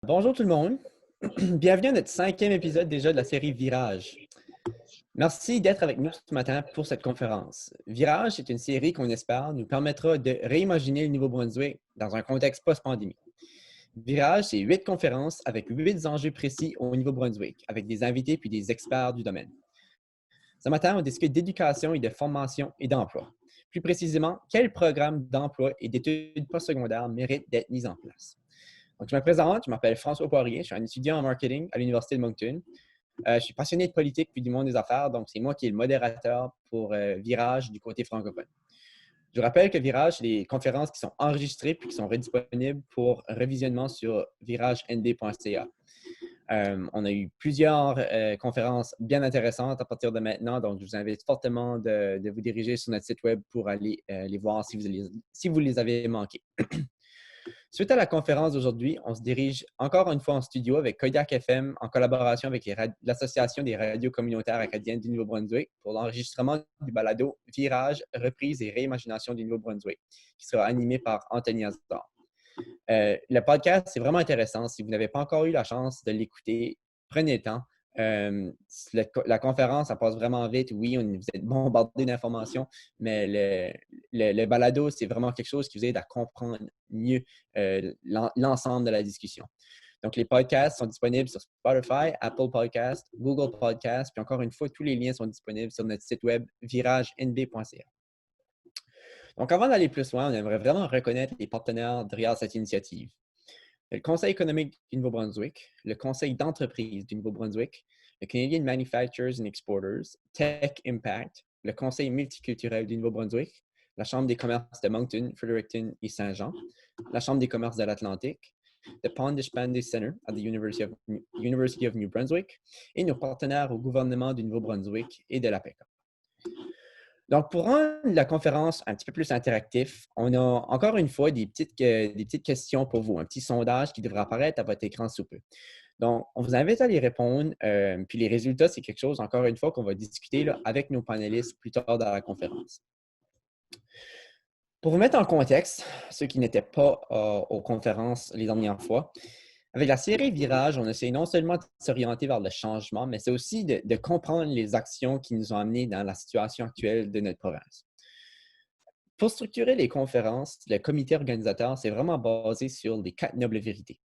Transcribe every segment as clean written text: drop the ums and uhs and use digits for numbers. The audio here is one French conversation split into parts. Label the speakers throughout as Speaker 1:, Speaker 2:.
Speaker 1: Bonjour tout le monde. Bienvenue à notre 5e épisode déjà de la série Virage. Merci d'être avec nous ce matin pour cette conférence. Virage est une série qu'on espère nous permettra de réimaginer le Nouveau-Brunswick dans un contexte post-pandémie. Virage, c'est 8 conférences avec 8 enjeux précis au Nouveau-Brunswick, avec des invités puis des experts du domaine. Ce matin, on discute d'éducation et de formation et d'emploi. Plus précisément, quel programme d'emploi et d'études postsecondaires mérite d'être mis en place? Donc, je me présente, je m'appelle François Poirier, je suis un étudiant en marketing à l'Université de Moncton. Je suis passionné de politique puis du monde des affaires, donc c'est moi qui est le modérateur pour Virage du côté francophone. Je vous rappelle que Virage, c'est des conférences qui sont enregistrées puis qui sont redisponibles pour revisionnement sur viragenb.ca. On a eu plusieurs conférences bien intéressantes à partir de maintenant, donc je vous invite fortement de vous diriger sur notre site web pour aller les voir si vous les avez manqués. Suite à la conférence d'aujourd'hui, on se dirige encore une fois en studio avec Kodiak FM en collaboration avec l'Association des radios communautaires acadiennes du Nouveau-Brunswick pour l'enregistrement du balado Virage, reprise et réimagination du Nouveau-Brunswick, qui sera animé par Anthony Asdor. Le podcast, c'est vraiment intéressant. Si vous n'avez pas encore eu la chance de l'écouter, prenez le temps. La conférence, ça passe vraiment vite. Oui, vous êtes bombardé d'informations, mais le balado, c'est vraiment quelque chose qui vous aide à comprendre mieux l'ensemble de la discussion. Donc, les podcasts sont disponibles sur Spotify, Apple Podcasts, Google Podcasts, puis encore une fois, tous les liens sont disponibles sur notre site web viragenb.ca. Donc, avant d'aller plus loin, on aimerait vraiment reconnaître les partenaires derrière cette initiative. Le Conseil économique du Nouveau-Brunswick, le Conseil d'entreprise du Nouveau-Brunswick, le Canadian Manufacturers and Exporters, Tech Impact, le Conseil multiculturel du Nouveau-Brunswick, la Chambre des commerces de Moncton, Fredericton et Saint-Jean, la Chambre des commerces de l'Atlantique, le Pondish Panday Center at the University of New Brunswick et nos partenaires au gouvernement du Nouveau-Brunswick et de l'APECA. Donc, pour rendre la conférence un petit peu plus interactif, on a encore une fois des petites questions pour vous, un petit sondage qui devrait apparaître à votre écran sous peu. Donc, on vous invite à les répondre, puis les résultats, c'est quelque chose, encore une fois, qu'on va discuter là, avec nos panélistes plus tard dans la conférence. Pour vous mettre en contexte, ceux qui n'étaient pas aux conférences les dernières fois, avec la série Virage, on essaie non seulement de s'orienter vers le changement, mais c'est aussi de comprendre les actions qui nous ont amenés dans la situation actuelle de notre province. Pour structurer les conférences, le comité organisateur s'est vraiment basé sur les 4 nobles vérités.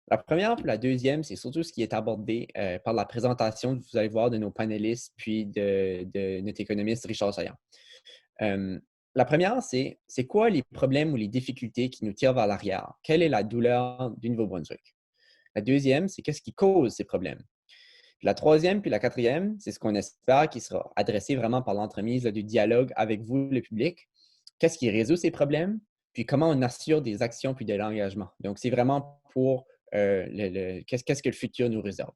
Speaker 1: La première puis la deuxième, c'est surtout ce qui est abordé par la présentation que vous allez voir de nos panélistes puis de notre économiste Richard Saillant. La première, c'est quoi les problèmes ou les difficultés qui nous tirent vers l'arrière? Quelle est la douleur du Nouveau-Brunswick? La deuxième, c'est qu'est-ce qui cause ces problèmes? Puis la troisième puis la quatrième, c'est ce qu'on espère qui sera adressé vraiment par l'entremise du dialogue avec vous, le public. Qu'est-ce qui résout ces problèmes? Puis comment on assure des actions puis de l'engagement. Donc, c'est vraiment pour qu'est-ce que le futur nous réserve.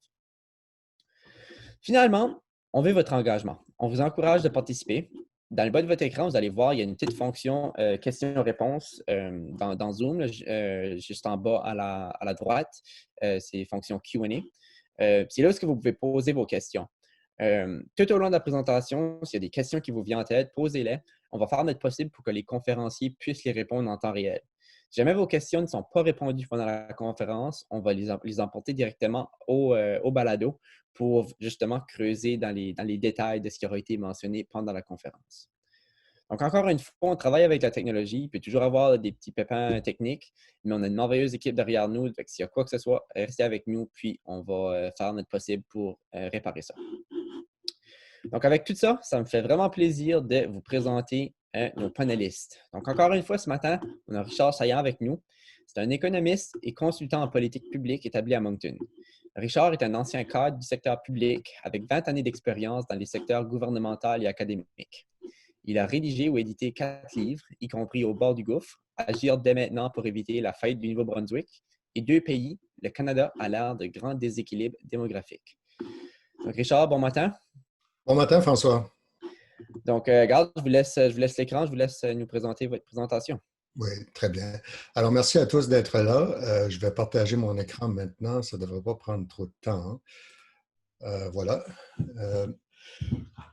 Speaker 1: Finalement, on veut votre engagement. On vous encourage de participer. Dans le bas de votre écran, vous allez voir, il y a une petite fonction questions-réponses dans Zoom, là, juste en bas à la droite. C'est fonction Q&A. C'est là où vous pouvez poser vos questions. Tout au long de la présentation, s'il y a des questions qui vous viennent en tête, posez-les. On va faire notre possible pour que les conférenciers puissent les répondre en temps réel. Si jamais vos questions ne sont pas répondues pendant la conférence, on va les emporter directement au balado pour justement creuser dans les détails de ce qui aura été mentionné pendant la conférence. Donc, encore une fois, on travaille avec la technologie. Il peut toujours avoir des petits pépins techniques, mais on a une merveilleuse équipe derrière nous. Donc, s'il y a quoi que ce soit, restez avec nous, puis on va faire notre possible pour réparer ça. Donc, avec tout ça, ça me fait vraiment plaisir de vous présenter nos panélistes. Donc, encore une fois, ce matin, on a Richard Saillant avec nous. C'est un économiste et consultant en politique publique établi à Moncton. Richard est un ancien cadre du secteur public avec 20 années d'expérience dans les secteurs gouvernemental et académiques. Il a rédigé ou édité 4 livres, y compris Au bord du gouffre, Agir dès maintenant pour éviter la faillite du Nouveau-Brunswick, et 2 pays, le Canada à l'ère de grands déséquilibres démographiques. Donc, Richard, bon matin.
Speaker 2: Bon matin, François.
Speaker 1: Donc, regarde, je vous laisse l'écran, je vous laisse nous présenter votre présentation.
Speaker 2: Oui, très bien. Alors, merci à tous d'être là. Je vais partager mon écran maintenant. Ça ne devrait pas prendre trop de temps. Voilà.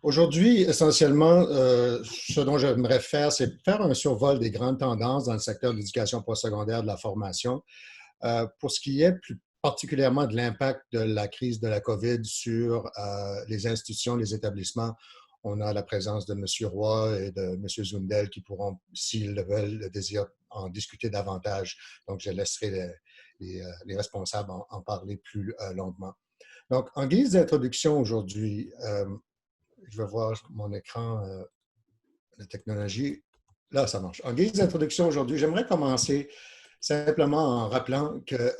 Speaker 2: Aujourd'hui, essentiellement, ce dont j'aimerais faire, c'est faire un survol des grandes tendances dans le secteur de l'éducation postsecondaire, de la formation. Pour ce qui est plus particulièrement de l'impact de la crise de la COVID sur les institutions, les établissements. On a la présence de M. Roy et de M. Zundel qui pourront, s'ils le veulent, le désirent, en discuter davantage. Donc, je laisserai les responsables en parler plus longuement. Donc, en guise d'introduction aujourd'hui, je vais voir mon écran, la technologie. Là, ça marche. En guise d'introduction aujourd'hui, j'aimerais commencer simplement en rappelant que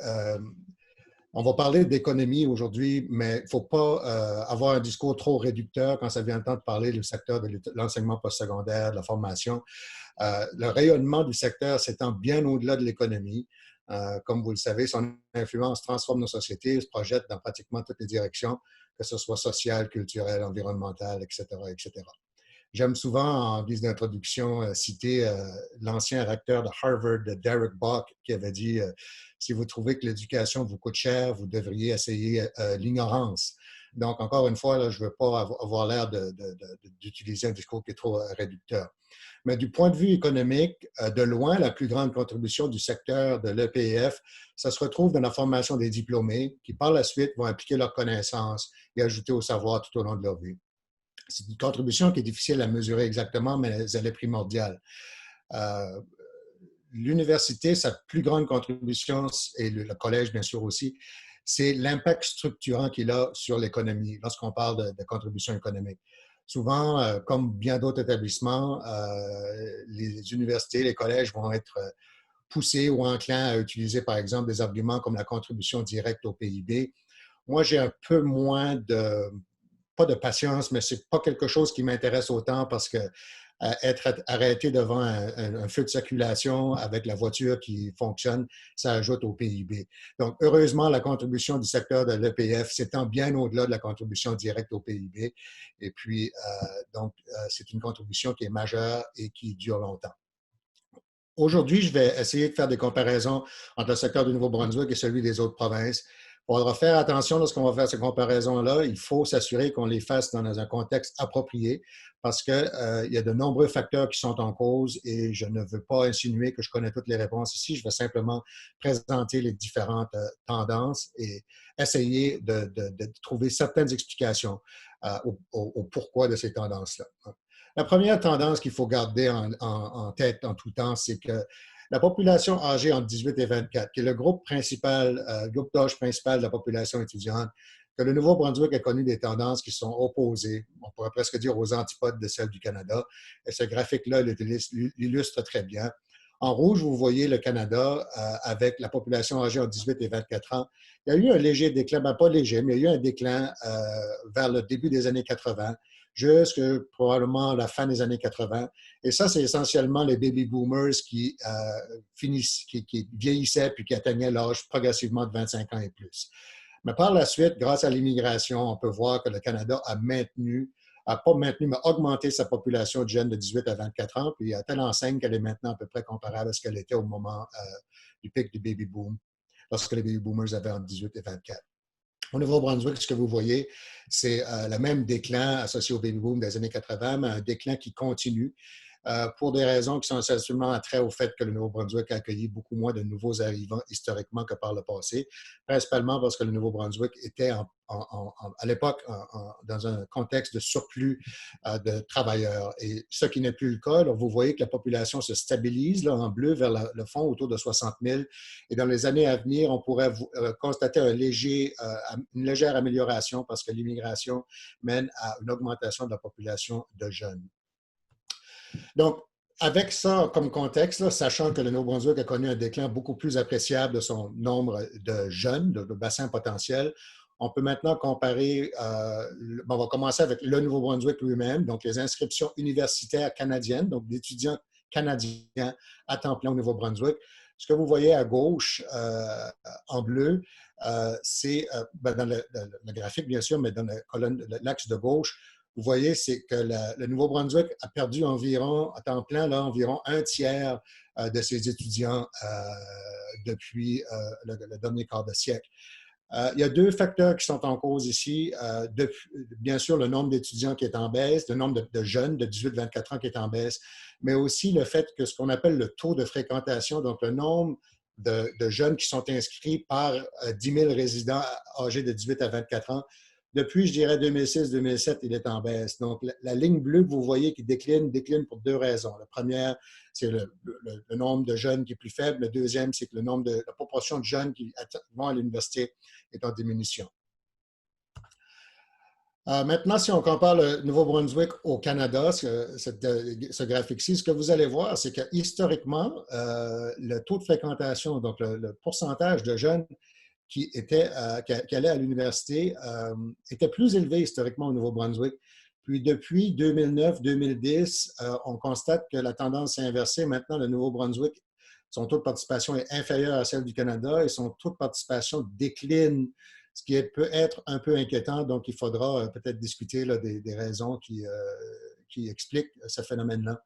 Speaker 2: on va parler d'économie aujourd'hui, mais il ne faut pas avoir un discours trop réducteur quand ça vient le temps de parler du secteur de l'enseignement postsecondaire, de la formation. Le rayonnement du secteur s'étend bien au-delà de l'économie. Comme vous le savez, son influence transforme nos sociétés, se projette dans pratiquement toutes les directions, que ce soit sociale, culturelle, environnementale, etc., etc. J'aime souvent, en guise d'introduction, citer l'ancien recteur de Harvard, Derek Bok, qui avait dit si vous trouvez que l'éducation vous coûte cher, vous devriez essayer l'ignorance. Donc, encore une fois, là, je ne veux pas avoir l'air d'utiliser un discours qui est trop réducteur. Mais du point de vue économique, de loin, la plus grande contribution du secteur de l'EPF, ça se retrouve dans la formation des diplômés qui, par la suite, vont appliquer leurs connaissances et ajouter au savoir tout au long de leur vie. C'est une contribution qui est difficile à mesurer exactement, mais elle est primordiale. L'université, sa plus grande contribution, et le collège bien sûr aussi, c'est l'impact structurant qu'il a sur l'économie lorsqu'on parle de contribution économique. Souvent, comme bien d'autres établissements, les universités, les collèges vont être poussés ou enclins à utiliser par exemple des arguments comme la contribution directe au PIB. Moi, j'ai un peu moins pas de patience, mais c'est pas quelque chose qui m'intéresse autant parce que être arrêté devant un feu de circulation avec la voiture qui fonctionne, ça ajoute au PIB. Donc, heureusement, la contribution du secteur de l'EPF s'étend bien au-delà de la contribution directe au PIB. Et puis, c'est une contribution qui est majeure et qui dure longtemps. Aujourd'hui, je vais essayer de faire des comparaisons entre le secteur du Nouveau-Brunswick et celui des autres provinces. Il faudra faire attention lorsqu'on va faire ces comparaisons-là. Il faut s'assurer qu'on les fasse dans un contexte approprié parce qu'il y a de nombreux facteurs qui sont en cause et je ne veux pas insinuer que je connais toutes les réponses ici. Je vais simplement présenter les différentes tendances et essayer de trouver certaines explications au pourquoi de ces tendances-là. La première tendance qu'il faut garder en tête en tout temps, c'est que la population âgée entre 18 et 24, qui est le groupe principal, groupe d'âge principal de la population étudiante, que le Nouveau-Brunswick a connu des tendances qui sont opposées, on pourrait presque dire aux antipodes de celles du Canada. Et ce graphique-là l'illustre très bien. En rouge, vous voyez le Canada avec la population âgée entre 18 et 24 ans. Il y a eu un léger déclin, pas léger, mais il y a eu un déclin vers le début des années 80, jusqu'à probablement la fin des années 80. Et ça, c'est essentiellement les baby boomers qui vieillissaient puis qui atteignaient l'âge progressivement de 25 ans et plus. Mais par la suite, grâce à l'immigration, on peut voir que le Canada pas maintenu, mais augmenté sa population de jeunes de 18 à 24 ans, puis à telle enseigne qu'elle est maintenant à peu près comparable à ce qu'elle était au moment du pic du baby boom, lorsque les baby boomers avaient entre 18 et 24. Au Nouveau-Brunswick, ce que vous voyez, c'est le même déclin associé au baby boom des années 80, mais un déclin qui continue pour des raisons qui sont essentiellement trait au fait que le Nouveau-Brunswick a accueilli beaucoup moins de nouveaux arrivants historiquement que par le passé, principalement parce que le Nouveau-Brunswick était à l'époque dans un contexte de surplus de travailleurs. Et ce qui n'est plus le cas, alors vous voyez que la population se stabilise là, en bleu vers le fond, autour de 60 000. Et dans les années à venir, on pourrait constater une légère amélioration parce que l'immigration mène à une augmentation de la population de jeunes. Donc, avec ça comme contexte, là, sachant que le Nouveau-Brunswick a connu un déclin beaucoup plus appréciable de son nombre de jeunes, de bassins potentiels, on peut maintenant comparer, on va commencer avec le Nouveau-Brunswick lui-même, donc les inscriptions universitaires canadiennes, donc d'étudiants canadiens à temps plein au Nouveau-Brunswick. Ce que vous voyez à gauche, en bleu, c'est dans le graphique, bien sûr, mais dans l'axe de gauche, vous voyez, c'est que le Nouveau-Brunswick a perdu environ, à temps plein, là, environ un tiers de ses étudiants depuis le dernier quart de siècle. Il y a deux facteurs qui sont en cause ici. Bien sûr, le nombre d'étudiants qui est en baisse, le nombre de jeunes de 18-24 ans qui est en baisse, mais aussi le fait que ce qu'on appelle le taux de fréquentation, donc le nombre de jeunes qui sont inscrits par 10 000 résidents âgés de 18 à 24 ans. Depuis, je dirais, 2006-2007, il est en baisse. Donc, la ligne bleue que vous voyez qui décline pour deux raisons. La première, c'est le nombre de jeunes qui est plus faible. Le deuxième, c'est que la proportion de jeunes qui vont à l'université est en diminution. Maintenant, si on compare le Nouveau-Brunswick au Canada, ce graphique-ci, ce que vous allez voir, c'est que historiquement, le taux de fréquentation, donc le pourcentage de jeunes qui allaient à l'université était plus élevé historiquement au Nouveau-Brunswick. Puis depuis 2009-2010, on constate que la tendance s'est inversée. Maintenant, le Nouveau-Brunswick, son taux de participation est inférieur à celle du Canada et son taux de participation décline, ce qui peut être un peu inquiétant. Donc, il faudra peut-être discuter là, des raisons qui expliquent ce phénomène-là.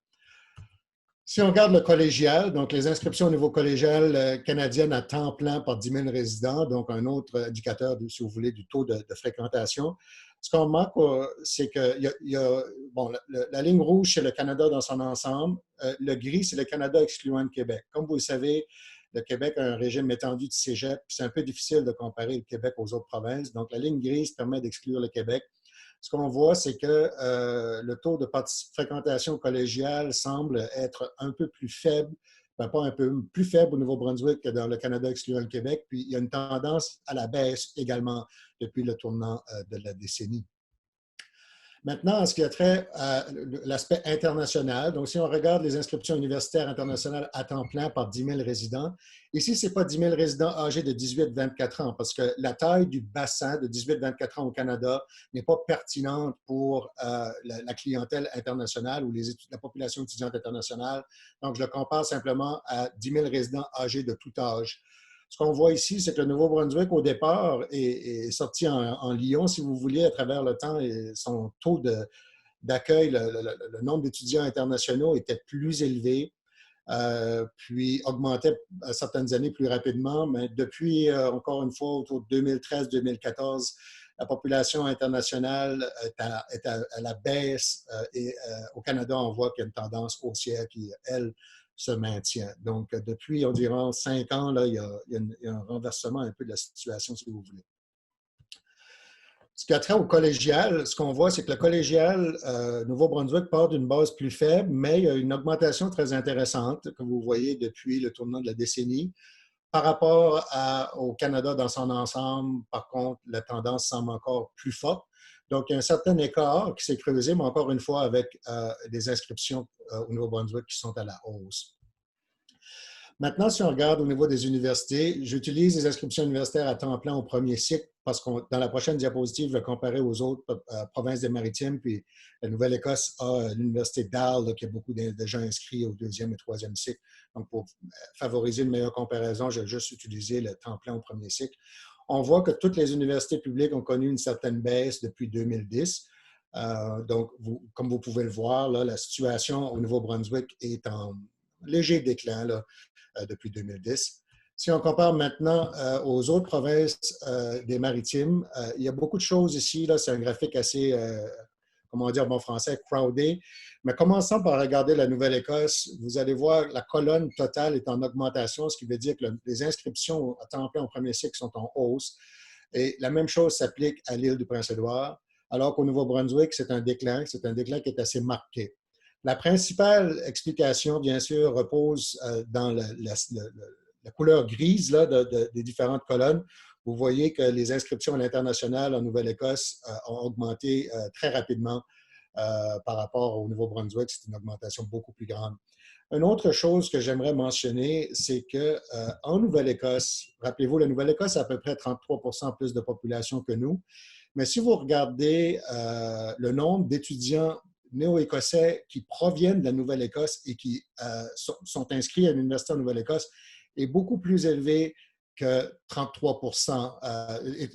Speaker 2: Si on regarde le collégial, donc les inscriptions au niveau collégial canadienne à temps plein par 10 000 résidents, donc un autre indicateur, si vous voulez, du taux de fréquentation. Ce qu'on remarque, c'est que la ligne rouge, c'est le Canada dans son ensemble. Le gris, c'est le Canada excluant le Québec. Comme vous le savez, le Québec a un régime étendu de cégep. C'est un peu difficile de comparer le Québec aux autres provinces. Donc, la ligne grise permet d'exclure le Québec. Ce qu'on voit, c'est que le taux de fréquentation collégiale semble être un peu plus faible, pas un peu plus faible au Nouveau-Brunswick que dans le Canada excluant le Québec. Puis, il y a une tendance à la baisse également depuis le tournant de la décennie. Maintenant, en ce qui a trait à l'aspect international, donc si on regarde les inscriptions universitaires internationales à temps plein par 10 000 résidents, ici, ce n'est pas 10 000 résidents âgés de 18-24 ans, parce que la taille du bassin de 18-24 ans au Canada n'est pas pertinente pour la clientèle internationale ou la population étudiante internationale. Donc, je le compare simplement à 10 000 résidents âgés de tout âge. Ce qu'on voit ici, c'est que le Nouveau-Brunswick, au départ, est sorti en lion, si vous voulez, à travers le temps, et son taux d'accueil, le nombre d'étudiants internationaux était plus élevé, puis augmentait à certaines années plus rapidement. Mais depuis, encore une fois, autour de 2013-2014, la population internationale est à la baisse et au Canada, on voit qu'il y a une tendance haussière qui, elle, se maintient. Donc, depuis environ 5 ans, là, il y a un renversement un peu de la situation, si vous voulez. Ce qui a trait au collégial, ce qu'on voit, c'est que le collégial Nouveau-Brunswick part d'une base plus faible, mais il y a une augmentation très intéressante, que vous voyez depuis le tournant de la décennie. Par rapport au Canada dans son ensemble, par contre, la tendance semble encore plus forte. Donc, il y a un certain écart qui s'est creusé, mais encore une fois, avec des inscriptions au Nouveau-Brunswick qui sont à la hausse. Maintenant, si on regarde au niveau des universités, j'utilise les inscriptions universitaires à temps plein au premier cycle parce que dans la prochaine diapositive, je vais comparer aux autres provinces des Maritimes. Puis la Nouvelle-Écosse a l'université d'Arles qui a beaucoup de gens inscrits au deuxième et troisième cycle. Donc, pour favoriser une meilleure comparaison, j'ai juste utilisé le temps plein au premier cycle. On voit que toutes les universités publiques ont connu une certaine baisse depuis 2010. Donc, comme vous pouvez le voir, là, la situation au Nouveau-Brunswick est en léger déclin là, depuis 2010. Si on compare maintenant aux autres provinces des Maritimes, il y a beaucoup de choses ici. C'est un graphique assez, comment dire en bon français, crowded. Mais commençons par regarder la Nouvelle-Écosse. Vous allez voir, la colonne totale est en augmentation, ce qui veut dire que les inscriptions à temps plein au premier cycle sont en hausse. Et la même chose s'applique à l'île du Prince-Édouard, alors qu'au Nouveau-Brunswick, c'est un déclin qui est assez marqué. La principale explication, bien sûr, repose dans la couleur grise là, des différentes colonnes. Vous voyez que les inscriptions à l'international en Nouvelle-Écosse ont augmenté très rapidement par rapport au Nouveau-Brunswick. C'est une augmentation beaucoup plus grande. Une autre chose que j'aimerais mentionner, c'est qu'en Nouvelle-Écosse, rappelez-vous, la Nouvelle-Écosse a à peu près 33 % plus de population que nous. Mais si vous regardez le nombre d'étudiants néo-écossais qui proviennent de la Nouvelle-Écosse et qui sont inscrits à l'Université en Nouvelle-Écosse est beaucoup plus élevé que 33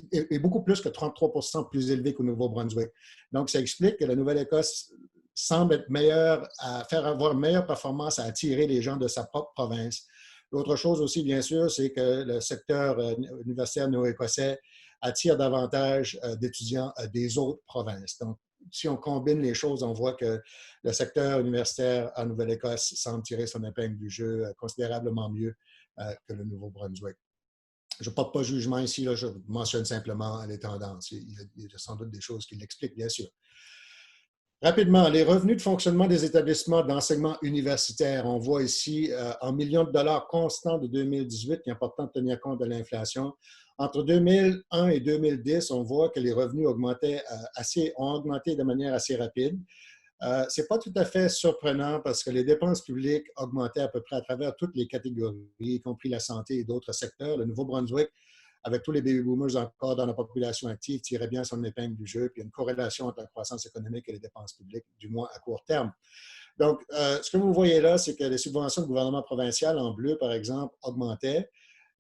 Speaker 2: est beaucoup plus que 33 % plus élevé qu'au Nouveau-Brunswick. Donc, ça explique que la Nouvelle-Écosse semble être meilleure à faire avoir une meilleure performance à attirer les gens de sa propre province. L'autre chose aussi, bien sûr, c'est que le secteur universitaire néo-écossais attire davantage d'étudiants des autres provinces. Donc, si on combine les choses, on voit que le secteur universitaire en Nouvelle-Écosse semble tirer son épingle du jeu considérablement mieux que le Nouveau-Brunswick. Je ne porte pas jugement ici, là, je mentionne simplement les tendances. Il y a sans doute des choses qui l'expliquent, bien sûr. Rapidement, les revenus de fonctionnement des établissements d'enseignement universitaire. On voit ici en millions de dollars constants de 2018, il est important de tenir compte de l'inflation. Entre 2001 et 2010, on voit que les revenus ont augmenté de manière assez rapide. Ce n'est pas tout à fait surprenant parce que les dépenses publiques augmentaient à peu près à travers toutes les catégories, y compris la santé et d'autres secteurs. Le Nouveau-Brunswick, avec tous les baby boomers encore dans la population active, tirait bien son épingle du jeu, puis il y a une corrélation entre la croissance économique et les dépenses publiques, du moins à court terme. Donc, ce que vous voyez là, c'est que les subventions du gouvernement provincial, en bleu, par exemple, augmentaient,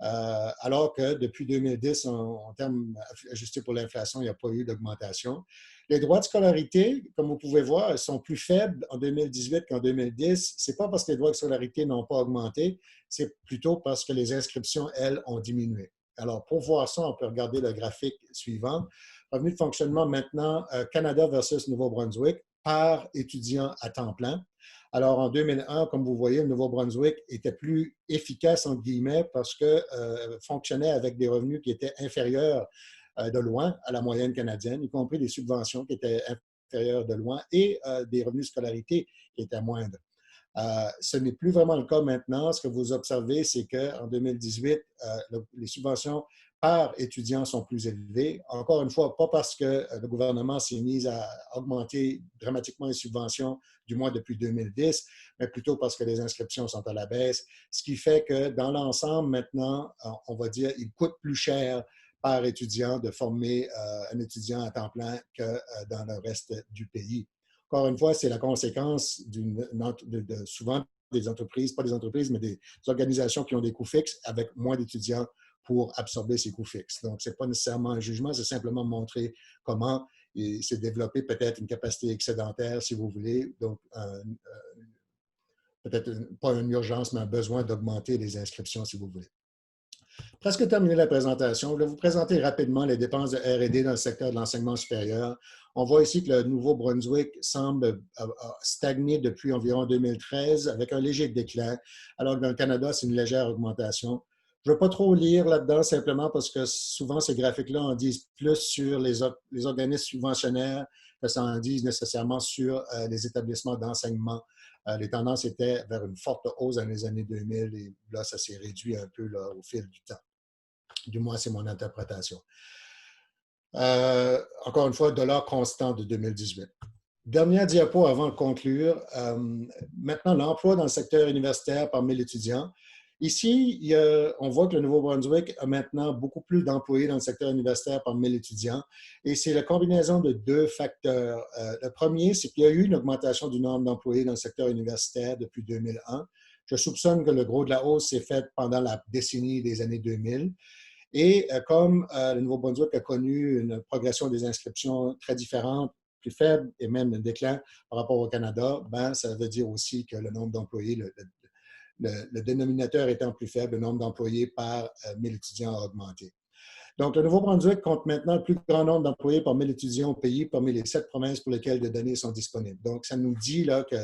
Speaker 2: alors que depuis 2010, en termes ajustés pour l'inflation, il n'y a pas eu d'augmentation. Les droits de scolarité, comme vous pouvez voir, sont plus faibles en 2018 qu'en 2010. Ce n'est pas parce que les droits de scolarité n'ont pas augmenté, c'est plutôt parce que les inscriptions, elles, ont diminué. Alors, pour voir ça, on peut regarder le graphique suivant. Revenu de fonctionnement maintenant, Canada versus Nouveau-Brunswick par étudiant à temps plein. Alors, en 2001, comme vous voyez, le Nouveau-Brunswick était plus efficace, entre guillemets, parce que fonctionnait avec des revenus qui étaient inférieurs de loin à la moyenne canadienne, y compris des subventions qui étaient inférieures de loin et des revenus de scolarité qui étaient moindres. Ce n'est plus vraiment le cas maintenant. Ce que vous observez, c'est qu'en 2018, les subventions par étudiant sont plus élevées. Encore une fois, pas parce que le gouvernement s'est mis à augmenter dramatiquement les subventions, du moins depuis 2010, mais plutôt parce que les inscriptions sont à la baisse, ce qui fait que dans l'ensemble, maintenant, on va dire, il coûte plus cher par étudiant de former un étudiant à temps plein que dans le reste du pays. Encore une fois, c'est la conséquence souvent des entreprises, pas des entreprises, mais des organisations qui ont des coûts fixes avec moins d'étudiants pour absorber ces coûts fixes. Donc, ce n'est pas nécessairement un jugement, c'est simplement montrer comment s'est développé peut-être une capacité excédentaire, si vous voulez, donc peut-être pas une urgence, mais un besoin d'augmenter les inscriptions, si vous voulez. Presque terminé la présentation. Je vais vous présenter rapidement les dépenses de R&D dans le secteur de l'enseignement supérieur. On voit ici que le Nouveau-Brunswick semble stagner depuis environ 2013 avec un léger déclin, alors que dans le Canada, c'est une légère augmentation. Je ne veux pas trop lire là-dedans simplement parce que souvent ces graphiques-là en disent plus sur les organismes subventionnaires que ça en dit nécessairement sur les établissements d'enseignement. Les tendances étaient vers une forte hausse dans les années 2000 et là, ça s'est réduit un peu là, au fil du temps. Du moins, c'est mon interprétation. Encore une fois, dollar constant de 2018. Dernière diapo avant de conclure. Maintenant, l'emploi dans le secteur universitaire parmi les étudiants. Ici, on voit que le Nouveau-Brunswick a maintenant beaucoup plus d'employés dans le secteur universitaire parmi les étudiants. Et c'est la combinaison de deux facteurs. Le premier, c'est qu'il y a eu une augmentation du nombre d'employés dans le secteur universitaire depuis 2001. Je soupçonne que le gros de la hausse s'est fait pendant la décennie des années 2000. Et comme le Nouveau-Brunswick a connu une progression des inscriptions très différente, plus faible et même un déclin par rapport au Canada, ben, ça veut dire aussi que le nombre d'employés, le dénominateur étant plus faible, le nombre d'employés par 1000 étudiants a augmenté. Donc, le Nouveau-Brunswick compte maintenant le plus grand nombre d'employés par 1000 étudiants au pays parmi les 7 provinces pour lesquelles des données sont disponibles. Donc, ça nous dit là, que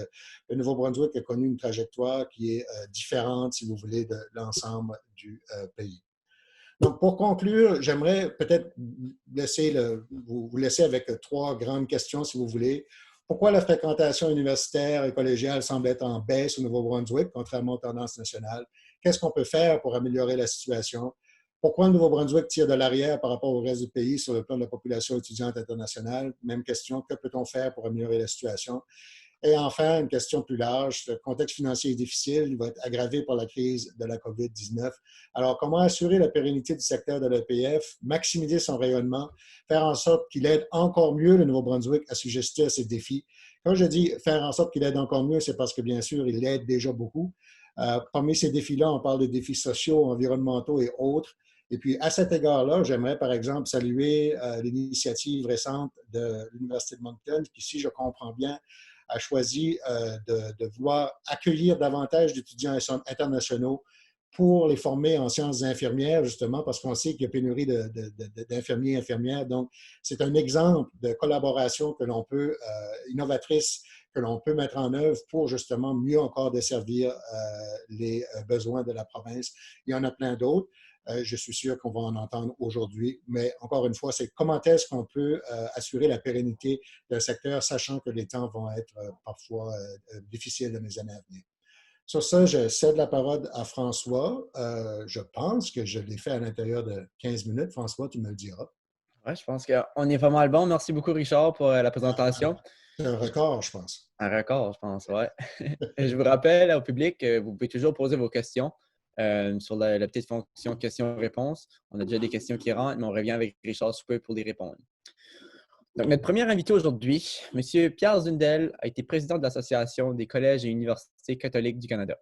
Speaker 2: le Nouveau-Brunswick a connu une trajectoire qui est différente, si vous voulez, de l'ensemble du pays. Donc, pour conclure, j'aimerais peut-être vous laisser avec 3 grandes questions, si vous voulez. Pourquoi la fréquentation universitaire et collégiale semble être en baisse au Nouveau-Brunswick, contrairement aux tendances nationales? Qu'est-ce qu'on peut faire pour améliorer la situation? Pourquoi le Nouveau-Brunswick tire de l'arrière par rapport au reste du pays sur le plan de la population étudiante internationale? Même question, que peut-on faire pour améliorer la situation? Et enfin, une question plus large, le contexte financier est difficile, il va être aggravé par la crise de la COVID-19. Alors, comment assurer la pérennité du secteur de l'EPF, maximiser son rayonnement, faire en sorte qu'il aide encore mieux le Nouveau-Brunswick à s'ajuster à ces défis? Quand je dis faire en sorte qu'il aide encore mieux, c'est parce que, bien sûr, il aide déjà beaucoup. Parmi ces défis-là, on parle de défis sociaux, environnementaux et autres. Et puis, à cet égard-là, j'aimerais, par exemple, saluer l'initiative récente de l'Université de Moncton, qui, si je comprends bien, a choisi de vouloir accueillir davantage d'étudiants internationaux pour les former en sciences infirmières, justement, parce qu'on sait qu'il y a pénurie d'infirmiers et infirmières. Donc, c'est un exemple de collaboration que l'on peut, innovatrice, que l'on peut mettre en œuvre pour justement mieux encore desservir les besoins de la province. Il y en a plein d'autres. Je suis sûr qu'on va en entendre aujourd'hui, mais encore une fois, c'est comment est-ce qu'on peut assurer la pérennité d'un secteur, sachant que les temps vont être parfois difficiles dans les années à venir. Sur ça, je cède la parole à François. Je pense que je l'ai fait à l'intérieur de 15 minutes. François, tu me le diras.
Speaker 1: Ouais, je pense qu'on est pas mal bon. Merci beaucoup, Richard, pour la présentation.
Speaker 2: C'est un record, je pense.
Speaker 1: Un record, je pense, ouais. Je vous rappelle au public que vous pouvez toujours poser vos questions sur la petite fonction questions-réponses. On a déjà des questions qui rentrent, mais on revient avec Richard sous peu pour les répondre. Donc, notre premier invité aujourd'hui, M. Pierre Zundel, a été président de l'Association des collèges et universités catholiques du Canada,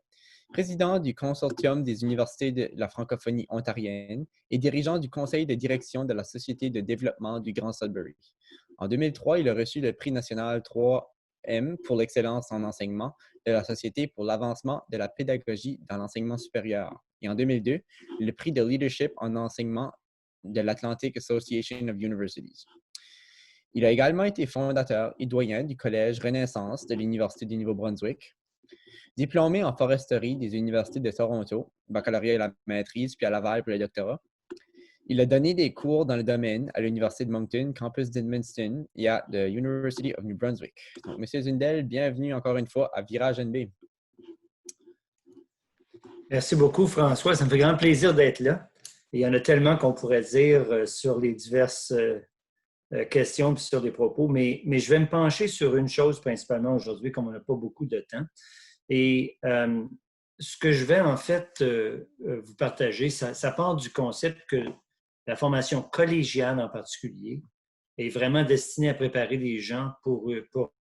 Speaker 1: président du Consortium des universités de la francophonie ontarienne et dirigeant du conseil de direction de la Société de développement du Grand Sudbury. En 2003, il a reçu le prix national 3M pour l'excellence en enseignement de la Société pour l'avancement de la pédagogie dans l'enseignement supérieur. Et en 2002, le prix de leadership en enseignement de l'Atlantic Association of Universities. Il a également été fondateur et doyen du Collège Renaissance de l'Université du Nouveau-Brunswick, diplômé en foresterie des universités de Toronto, baccalauréat et la maîtrise, puis à Laval pour le doctorat. Il a donné des cours dans le domaine à l'Université de Moncton, campus d'Edmundston et à the University of New Brunswick. Donc, M. Zundel, bienvenue encore une fois à Virage NB.
Speaker 3: Merci beaucoup, François. Ça me fait grand plaisir d'être là. Et il y en a tellement qu'on pourrait dire sur les diverses questions et sur les propos, mais je vais me pencher sur une chose principalement aujourd'hui, comme on n'a pas beaucoup de temps. Et ce que je vais en fait vous partager, ça part du concept que la formation collégiale en particulier est vraiment destinée à préparer les gens pour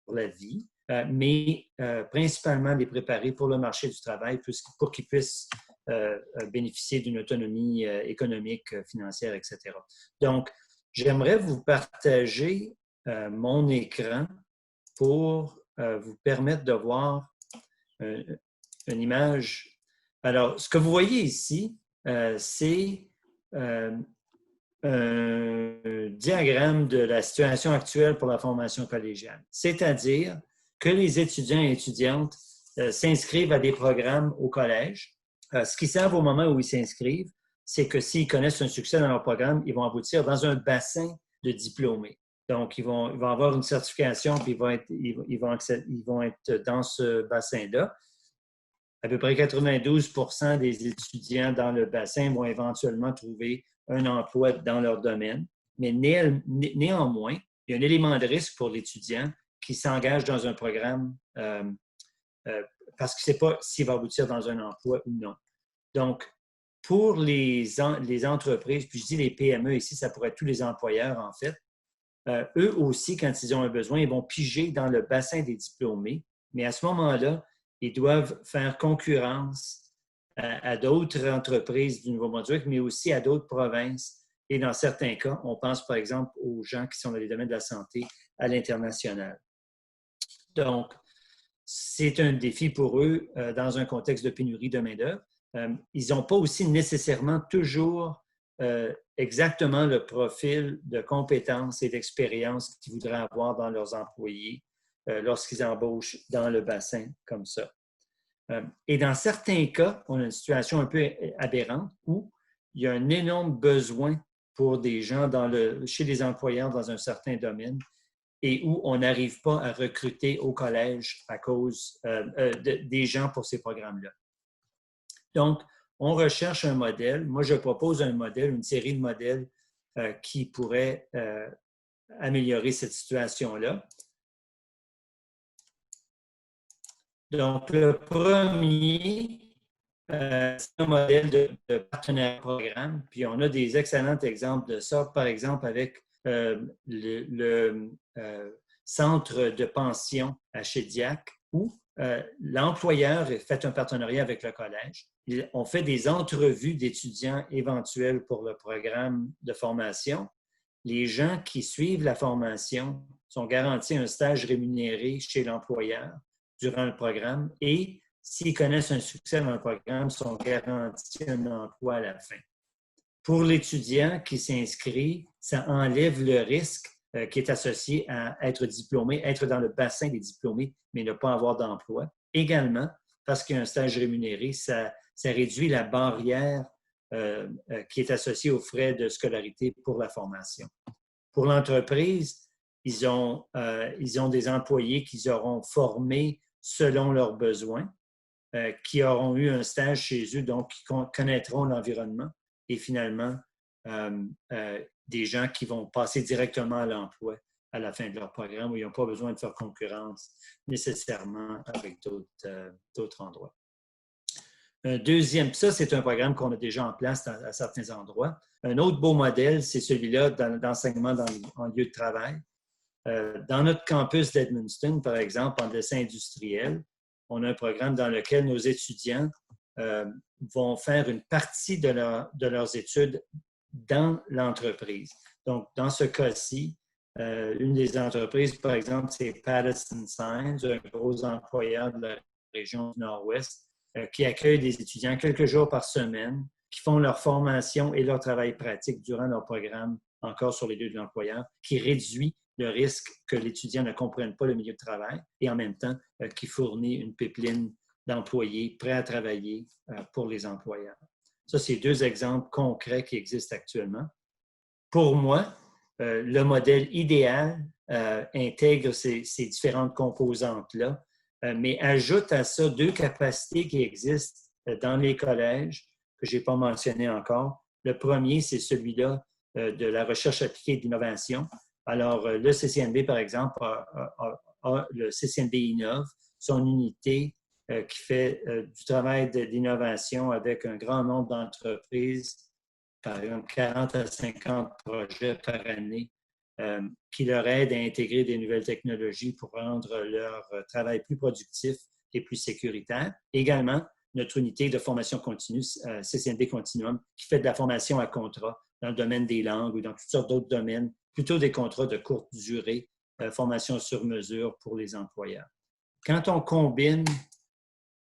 Speaker 3: la vie, mais principalement les préparer pour le marché du travail pour qu'ils puissent bénéficier d'une autonomie économique, financière, etc. Donc, j'aimerais vous partager mon écran pour vous permettre de voir une image. Alors, ce que vous voyez ici, c'est un diagramme de la situation actuelle pour la formation collégiale. C'est-à-dire que les étudiants et étudiantes s'inscrivent à des programmes au collège. Ce qu'ils savent au moment où ils s'inscrivent, c'est que s'ils connaissent un succès dans leur programme, ils vont aboutir dans un bassin de diplômés. Donc, ils vont avoir une certification, puis ils vont être dans ce bassin-là. À peu près 92% des étudiants dans le bassin vont éventuellement trouver un emploi dans leur domaine. Mais néanmoins, il y a un élément de risque pour l'étudiant qui s'engage dans un programme parce qu'il ne sait pas s'il va aboutir dans un emploi ou non. Donc, pour les entreprises, puis je dis les PME ici, ça pourrait être tous les employeurs en fait, eux aussi, quand ils ont un besoin, ils vont piger dans le bassin des diplômés, mais à ce moment-là, ils doivent faire concurrence à d'autres entreprises du Nouveau-Brunswick, mais aussi à d'autres provinces. Et dans certains cas, on pense par exemple aux gens qui sont dans les domaines de la santé à l'international. Donc, c'est un défi pour eux dans un contexte de pénurie de main-d'œuvre. Ils n'ont pas aussi nécessairement toujours exactement le profil de compétences et d'expérience qu'ils voudraient avoir dans leurs employés lorsqu'ils embauchent dans le bassin comme ça. Et dans certains cas, on a une situation un peu aberrante où il y a un énorme besoin pour des gens chez les employeurs dans un certain domaine et où on n'arrive pas à recruter au collège à cause des gens pour ces programmes-là. Donc, on recherche un modèle. Moi, je propose un modèle, une série de modèles qui pourraient améliorer cette situation-là. Donc, le premier, c'est un modèle de partenariat programme. Puis, on a des excellents exemples de ça, par exemple, avec le centre de pension à Shediac, où l'employeur fait un partenariat avec le collège. On fait des entrevues d'étudiants éventuels pour le programme de formation. Les gens qui suivent la formation sont garantis un stage rémunéré chez l'employeur durant le programme et s'ils connaissent un succès dans le programme, sont garantis un emploi à la fin. Pour l'étudiant qui s'inscrit, ça enlève le risque qui est associé à être diplômé, être dans le bassin des diplômés, mais ne pas avoir d'emploi. Également, parce qu'il y a un stage rémunéré, ça réduit la barrière qui est associée aux frais de scolarité pour la formation. Pour l'entreprise, ils ont des employés qu'ils auront formés selon leurs besoins, qui auront eu un stage chez eux, donc qui connaîtront l'environnement et finalement des gens qui vont passer directement à l'emploi à la fin de leur programme où ils n'ont pas besoin de faire concurrence nécessairement avec d'autres endroits. Un deuxième, ça c'est un programme qu'on a déjà en place à certains endroits. Un autre beau modèle, c'est celui-là d'enseignement en lieu de travail. Dans notre campus d'Edmundston, par exemple, en dessin industriel, on a un programme dans lequel nos étudiants vont faire une partie de leurs études dans l'entreprise. Donc, dans ce cas-ci, une des entreprises, par exemple, c'est Patterson Signs, un gros employeur de la région du Nord-Ouest, qui accueille des étudiants quelques jours par semaine, qui font leur formation et leur travail pratique durant leur programme, encore sur les lieux de l'employeur, qui réduit le risque que l'étudiant ne comprenne pas le milieu de travail et en même temps qui fournit une pipeline d'employés prêts à travailler pour les employeurs. Ça, c'est deux exemples concrets qui existent actuellement. Pour moi, le modèle idéal intègre ces différentes composantes-là, mais ajoute à ça deux capacités qui existent dans les collèges que je n'ai pas mentionné encore. Le premier, c'est celui-là de la recherche appliquée et de l'innovation. Alors, le CCNB, par exemple, le CCNB Innove, son unité qui fait du travail d'innovation avec un grand nombre d'entreprises, par exemple 40 à 50 projets par année, qui leur aident à intégrer des nouvelles technologies pour rendre leur travail plus productif et plus sécuritaire. Également, notre unité de formation continue, CCNB Continuum, qui fait de la formation à contrat dans le domaine des langues ou dans toutes sortes d'autres domaines, plutôt des contrats de courte durée, formation sur mesure pour les employeurs. Quand on combine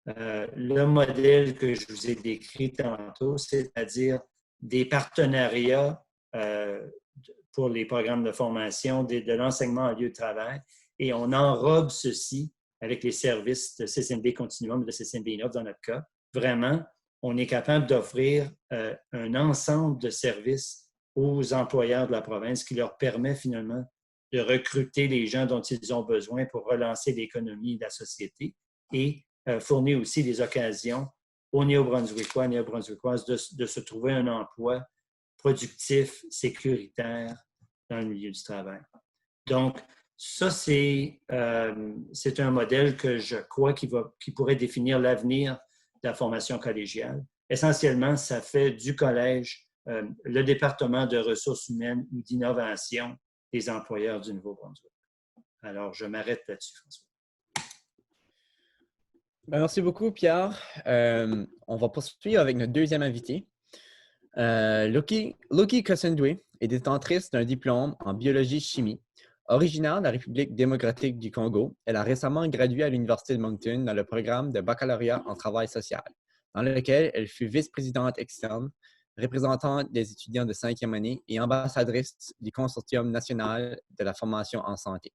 Speaker 3: le modèle que je vous ai décrit tantôt, c'est-à-dire des partenariats pour les programmes de formation, de l'enseignement en lieu de travail, et on enrobe ceci avec les services de CCNB Continuum, de CCNB Innove dans notre cas. Vraiment, on est capable d'offrir un ensemble de services aux employeurs de la province qui leur permet finalement de recruter les gens dont ils ont besoin pour relancer l'économie et la société et fournir aussi des occasions aux Néo-Brunswickois et Néo-Brunswickoises de se trouver un emploi productif, sécuritaire dans le milieu du travail. Donc, ça, c'est un modèle que je crois qui pourrait définir l'avenir de la formation collégiale. Essentiellement, ça fait du collège le département de ressources humaines ou d'innovation des employeurs du Nouveau-Brunswick. Alors, je m'arrête là-dessus, François.
Speaker 1: Merci beaucoup, Pierre. On va poursuivre avec notre deuxième invité. Loki Kosendwe est détentrice d'un diplôme en biologie-chimie. Originaire de la République démocratique du Congo, elle a récemment gradué à l'Université de Moncton dans le programme de baccalauréat en travail social, dans lequel elle fut vice-présidente externe, représentante des étudiants de 5e année et ambassadrice du Consortium national de la formation en santé.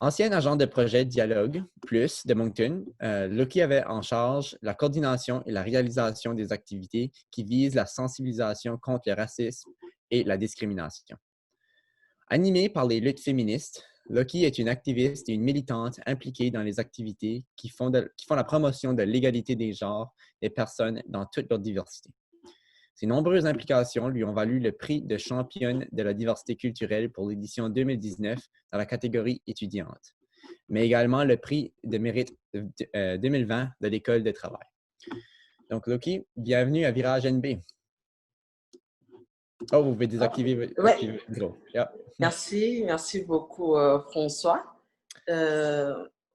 Speaker 1: Ancienne agente de projet Dialogue Plus de Moncton, Loki avait en charge la coordination et la réalisation des activités qui visent la sensibilisation contre le racisme et la discrimination. Animée par les luttes féministes, Loki est une activiste et une militante impliquée dans les activités qui font la promotion de l'égalité des genres des personnes dans toute leur diversité. Ses nombreuses implications lui ont valu le prix de championne de la diversité culturelle pour l'édition 2019 dans la catégorie étudiante, mais également le prix de mérite 2020 de l'École de travail. Donc, Loki, bienvenue à Virage NB. Oh, vous pouvez désactiver votre micro. Yeah.
Speaker 4: Merci beaucoup, François.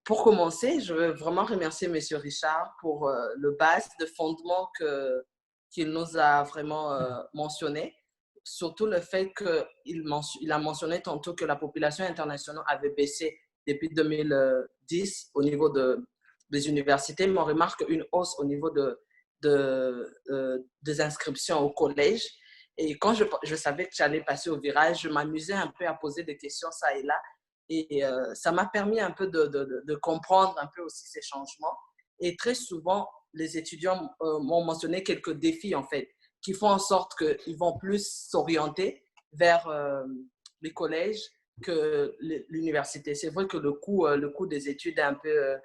Speaker 4: Pour commencer, je veux vraiment remercier M. Richard pour le base de fondement qu'il nous a vraiment mentionné. Surtout le fait qu'il a mentionné tantôt que la population internationale avait baissé depuis 2010 au niveau de des universités, mais on remarque une hausse au niveau des inscriptions au collège. Et quand je savais que j'allais passer au virage, je m'amusais un peu à poser des questions ça et là. Et ça m'a permis un peu de comprendre un peu aussi ces changements. Et très souvent, les étudiants m'ont mentionné quelques défis, en fait, qui font en sorte qu'ils vont plus s'orienter vers les collèges que l'université. C'est vrai que le coût des études est un peu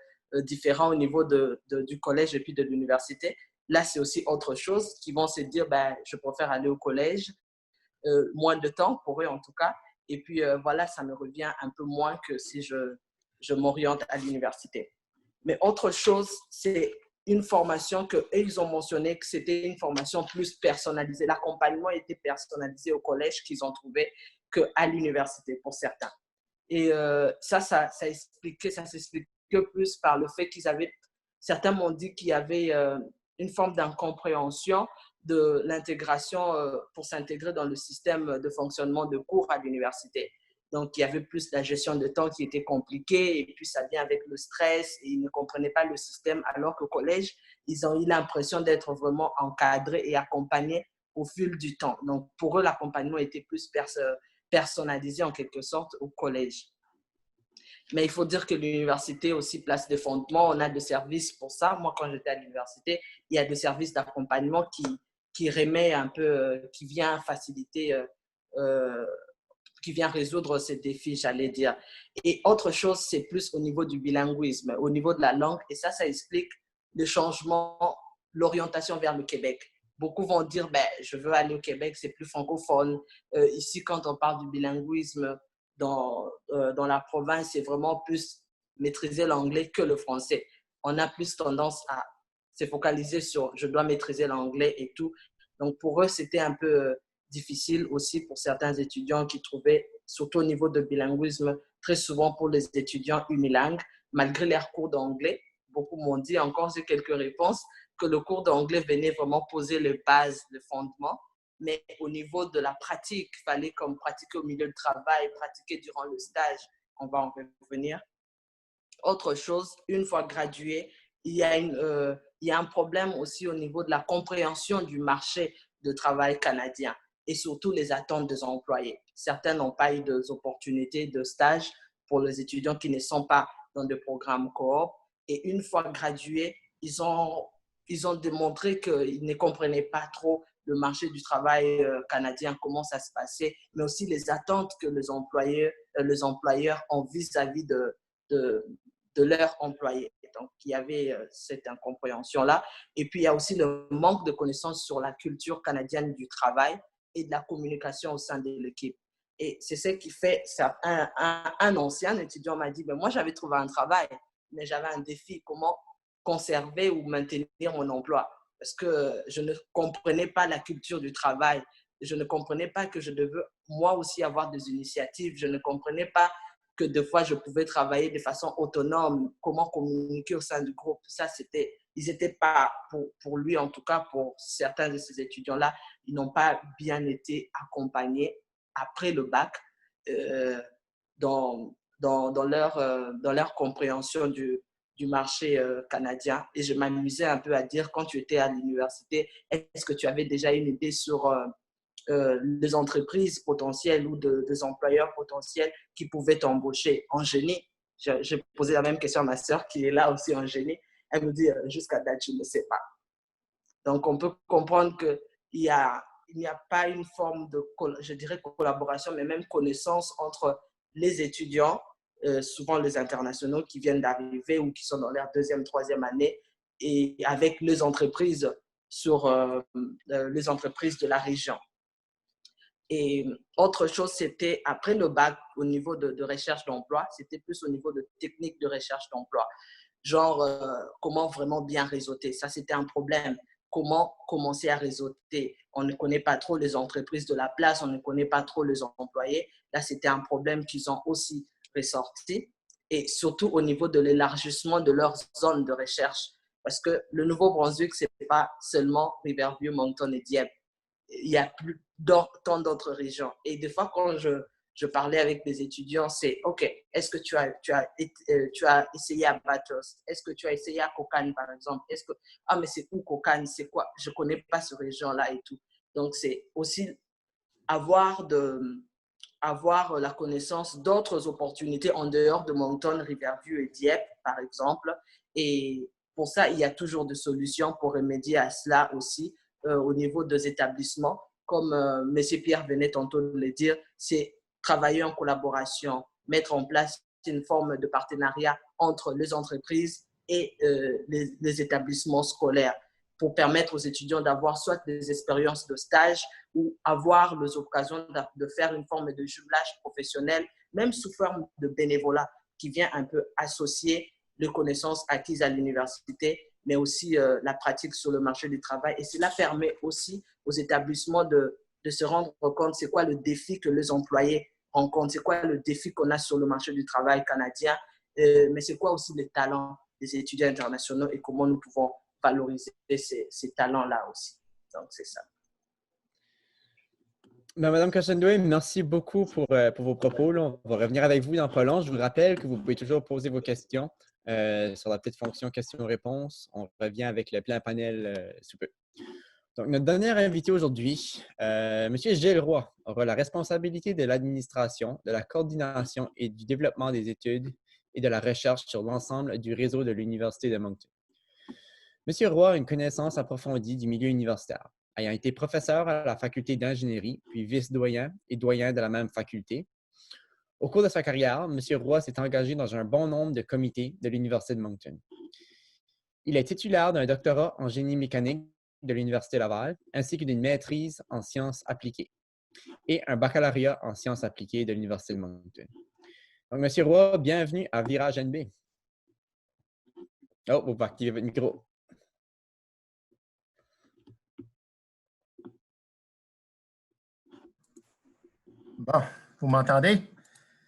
Speaker 4: différent au niveau du collège et puis de l'université. Là, c'est aussi autre chose qui vont se dire, ben, je préfère aller au collège, moins de temps pour eux en tout cas. Et puis voilà, ça me revient un peu moins que si je m'oriente à l'université. Mais autre chose, c'est une formation qu'eux, ils ont mentionné que c'était une formation plus personnalisée. L'accompagnement était personnalisé au collège qu'ils ont trouvé qu'à l'université pour certains. Et ça s'explique plus par le fait qu'ils avaient, certains m'ont dit qu'il y avait une forme d'incompréhension de l'intégration pour s'intégrer dans le système de fonctionnement de cours à l'université. Donc, il y avait plus la gestion de temps qui était compliquée et puis ça vient avec le stress et ils ne comprenaient pas le système alors qu'au collège, ils ont eu l'impression d'être vraiment encadrés et accompagnés au fil du temps. Donc, pour eux, l'accompagnement était plus personnalisé en quelque sorte au collège. Mais il faut dire que l'université aussi place des fondements. On a des services pour ça. Moi, quand j'étais à l'université, il y a des services d'accompagnement qui remet un peu, qui vient faciliter, qui vient résoudre ces défis, j'allais dire. Et autre chose, c'est plus au niveau du bilinguisme, au niveau de la langue. Et ça explique le changement, l'orientation vers le Québec. Beaucoup vont dire, ben, je veux aller au Québec, c'est plus francophone. Ici, quand on parle du bilinguisme dans la province, c'est vraiment plus maîtriser l'anglais que le français. On a plus tendance à se focaliser sur je dois maîtriser l'anglais et tout. Donc, pour eux, c'était un peu difficile aussi pour certains étudiants qui trouvaient, surtout au niveau de bilinguisme, très souvent pour les étudiants unilingues, malgré leurs cours d'anglais. Beaucoup m'ont dit, encore j'ai quelques réponses, que le cours d'anglais venait vraiment poser les bases, les fondements. Mais au niveau de la pratique, il fallait comme pratiquer au milieu de travail, pratiquer durant le stage. On va en revenir. Autre chose, une fois gradué, il y a un problème aussi au niveau de la compréhension du marché de travail canadien et surtout les attentes des employés. Certains n'ont pas eu d'opportunités de stage pour les étudiants qui ne sont pas dans des programmes coop. Et une fois gradués, ils ont démontré qu'ils ne comprenaient pas trop le marché du travail canadien, comment ça se passait, mais aussi les attentes que les employeurs ont vis-à-vis de leurs employés. Donc, il y avait cette incompréhension-là. Et puis, il y a aussi le manque de connaissances sur la culture canadienne du travail et de la communication au sein de l'équipe. Et c'est ce qui fait, un ancien étudiant m'a dit, ben, moi, j'avais trouvé un travail, mais j'avais un défi, comment conserver ou maintenir mon emploi. Parce que je ne comprenais pas la culture du travail. Je ne comprenais pas que je devais, moi aussi, avoir des initiatives. Je ne comprenais pas que des fois, je pouvais travailler de façon autonome, comment communiquer au sein du groupe. Ça, ils n'étaient pas, pour lui en tout cas, pour certains de ces étudiants-là, ils n'ont pas bien été accompagnés après le bac dans leur compréhension du marché canadien. Et je m'amusais un peu à dire, quand tu étais à l'université, est-ce que tu avais déjà une idée sur des entreprises potentielles ou des employeurs potentiels qui pouvaient t'embaucher en génie? J'ai posé la même question à ma sœur qui est là aussi en génie. Elle me dit, jusqu'à date, je ne sais pas. Donc, on peut comprendre qu'il n'y a pas une forme de, je dirais, collaboration, mais même connaissance entre les étudiants, souvent les internationaux qui viennent d'arriver ou qui sont dans leur deuxième, troisième année, et avec les entreprises les entreprises de la région. Et autre chose, c'était après le bac, au niveau de recherche d'emploi, c'était plus au niveau de technique de recherche d'emploi. Genre, comment vraiment bien réseauter. Ça, c'était un problème. Comment commencer à réseauter? On ne connaît pas trop les entreprises de la place, on ne connaît pas trop les employés. Là, c'était un problème qu'ils ont aussi ressorti. Et surtout au niveau de l'élargissement de leur zone de recherche. Parce que le Nouveau-Brunswick, ce n'est pas seulement Riverview, Moncton et Dieppe. Il y a tant d'autres régions. Et des fois, quand je parlais avec les étudiants, c'est OK, est-ce que tu as essayé à Bathurst? Est-ce que tu as essayé à Kokane, par exemple? Ah, mais c'est où Kokane? C'est quoi? Je ne connais pas ce région-là et tout. Donc, c'est aussi avoir la connaissance d'autres opportunités en dehors de Moncton, Riverview et Dieppe, par exemple. Et pour ça, il y a toujours des solutions pour remédier à cela aussi au niveau des établissements. Comme M. Pierre venait tantôt de le dire, c'est travailler en collaboration, mettre en place une forme de partenariat entre les entreprises et les établissements scolaires pour permettre aux étudiants d'avoir soit des expériences de stage ou avoir les occasions de faire une forme de jumelage professionnel, même sous forme de bénévolat, qui vient un peu associer les connaissances acquises à l'université, mais aussi la pratique sur le marché du travail. Et cela permet aussi aux établissements de se rendre compte c'est quoi le défi que les employés rencontrent, c'est quoi le défi qu'on a sur le marché du travail canadien, mais c'est quoi aussi les talents des étudiants internationaux et comment nous pouvons valoriser ces talents-là aussi. Donc, c'est ça.
Speaker 1: Madame Cochendoué, merci beaucoup pour vos propos. Là. On va revenir avec vous dans pas long. Je vous rappelle que vous pouvez toujours poser vos questions sur la petite fonction questions-réponses. On revient avec le plein panel sous peu. Donc, notre dernier invité aujourd'hui, M. Gilles Roy, aura la responsabilité de l'administration, de la coordination et du développement des études et de la recherche sur l'ensemble du réseau de l'Université de Moncton. M. Roy a une connaissance approfondie du milieu universitaire, ayant été professeur à la faculté d'ingénierie, puis vice-doyen et doyen de la même faculté. Au cours de sa carrière, M. Roy s'est engagé dans un bon nombre de comités de l'Université de Moncton. Il est titulaire d'un doctorat en génie mécanique de l'Université Laval, ainsi que d'une maîtrise en sciences appliquées et un baccalauréat en sciences appliquées de l'Université de Moncton. Donc, M. Roy, bienvenue à Virage NB. Oh, vous pouvez activer votre micro.
Speaker 5: Bon, vous m'entendez?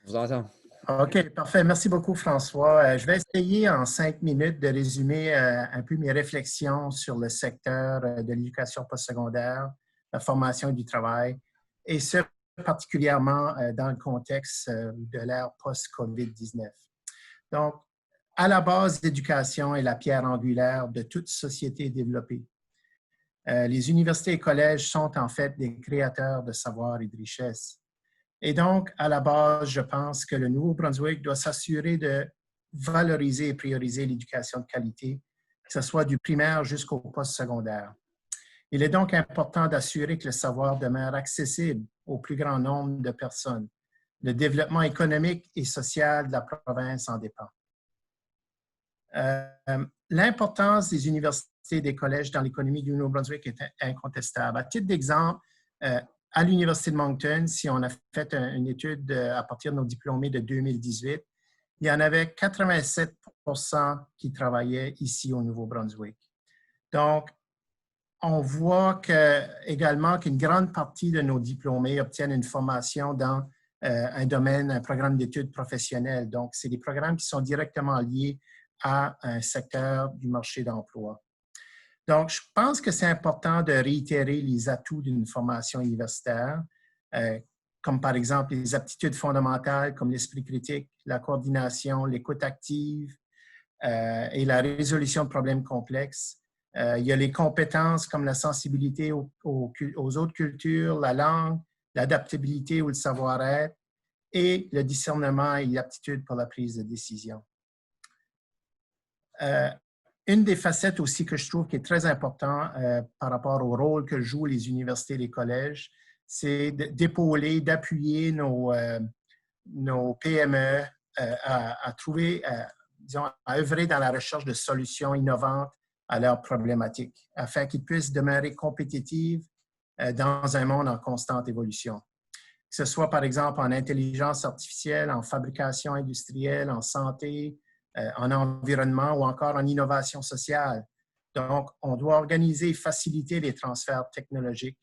Speaker 1: Je vous entends.
Speaker 5: OK, parfait. Merci beaucoup, François. Je vais essayer en 5 minutes de résumer un peu mes réflexions sur le secteur de l'éducation postsecondaire, la formation et du travail, et ce, particulièrement dans le contexte de l'ère post-COVID-19. Donc, à la base, l'éducation est la pierre angulaire de toute société développée. Les universités et collèges sont en fait des créateurs de savoir et de richesse. Et donc, à la base, je pense que le Nouveau-Brunswick doit s'assurer de valoriser et prioriser l'éducation de qualité, que ce soit du primaire jusqu'au postsecondaire. Il est donc important d'assurer que le savoir demeure accessible au plus grand nombre de personnes. Le développement économique et social de la province en dépend. L'importance des universités et des collèges dans l'économie du Nouveau-Brunswick est incontestable. À titre d'exemple, à l'Université de Moncton, si on a fait une étude à partir de nos diplômés de 2018, il y en avait 87 % qui travaillaient ici au Nouveau-Brunswick. Donc, on voit également qu'une grande partie de nos diplômés obtiennent une formation dans un domaine, un programme d'études professionnelles. Donc, c'est des programmes qui sont directement liés à un secteur du marché d'emploi. Donc, je pense que c'est important de réitérer les atouts d'une formation universitaire, comme par exemple les aptitudes fondamentales comme l'esprit critique, la coordination, l'écoute active et la résolution de problèmes complexes. Il y a les compétences comme la sensibilité aux autres cultures, la langue, l'adaptabilité ou le savoir-être et le discernement et l'aptitude pour la prise de décision. Une des facettes aussi que je trouve qui est très important par rapport au rôle que jouent les universités et les collèges, c'est d'épauler, d'appuyer nos PME à trouver, disons, à œuvrer dans la recherche de solutions innovantes à leurs problématiques, afin qu'ils puissent demeurer compétitifs dans un monde en constante évolution. Que ce soit, par exemple, en intelligence artificielle, en fabrication industrielle, en santé, en environnement ou encore en innovation sociale. Donc, on doit organiser et faciliter les transferts technologiques,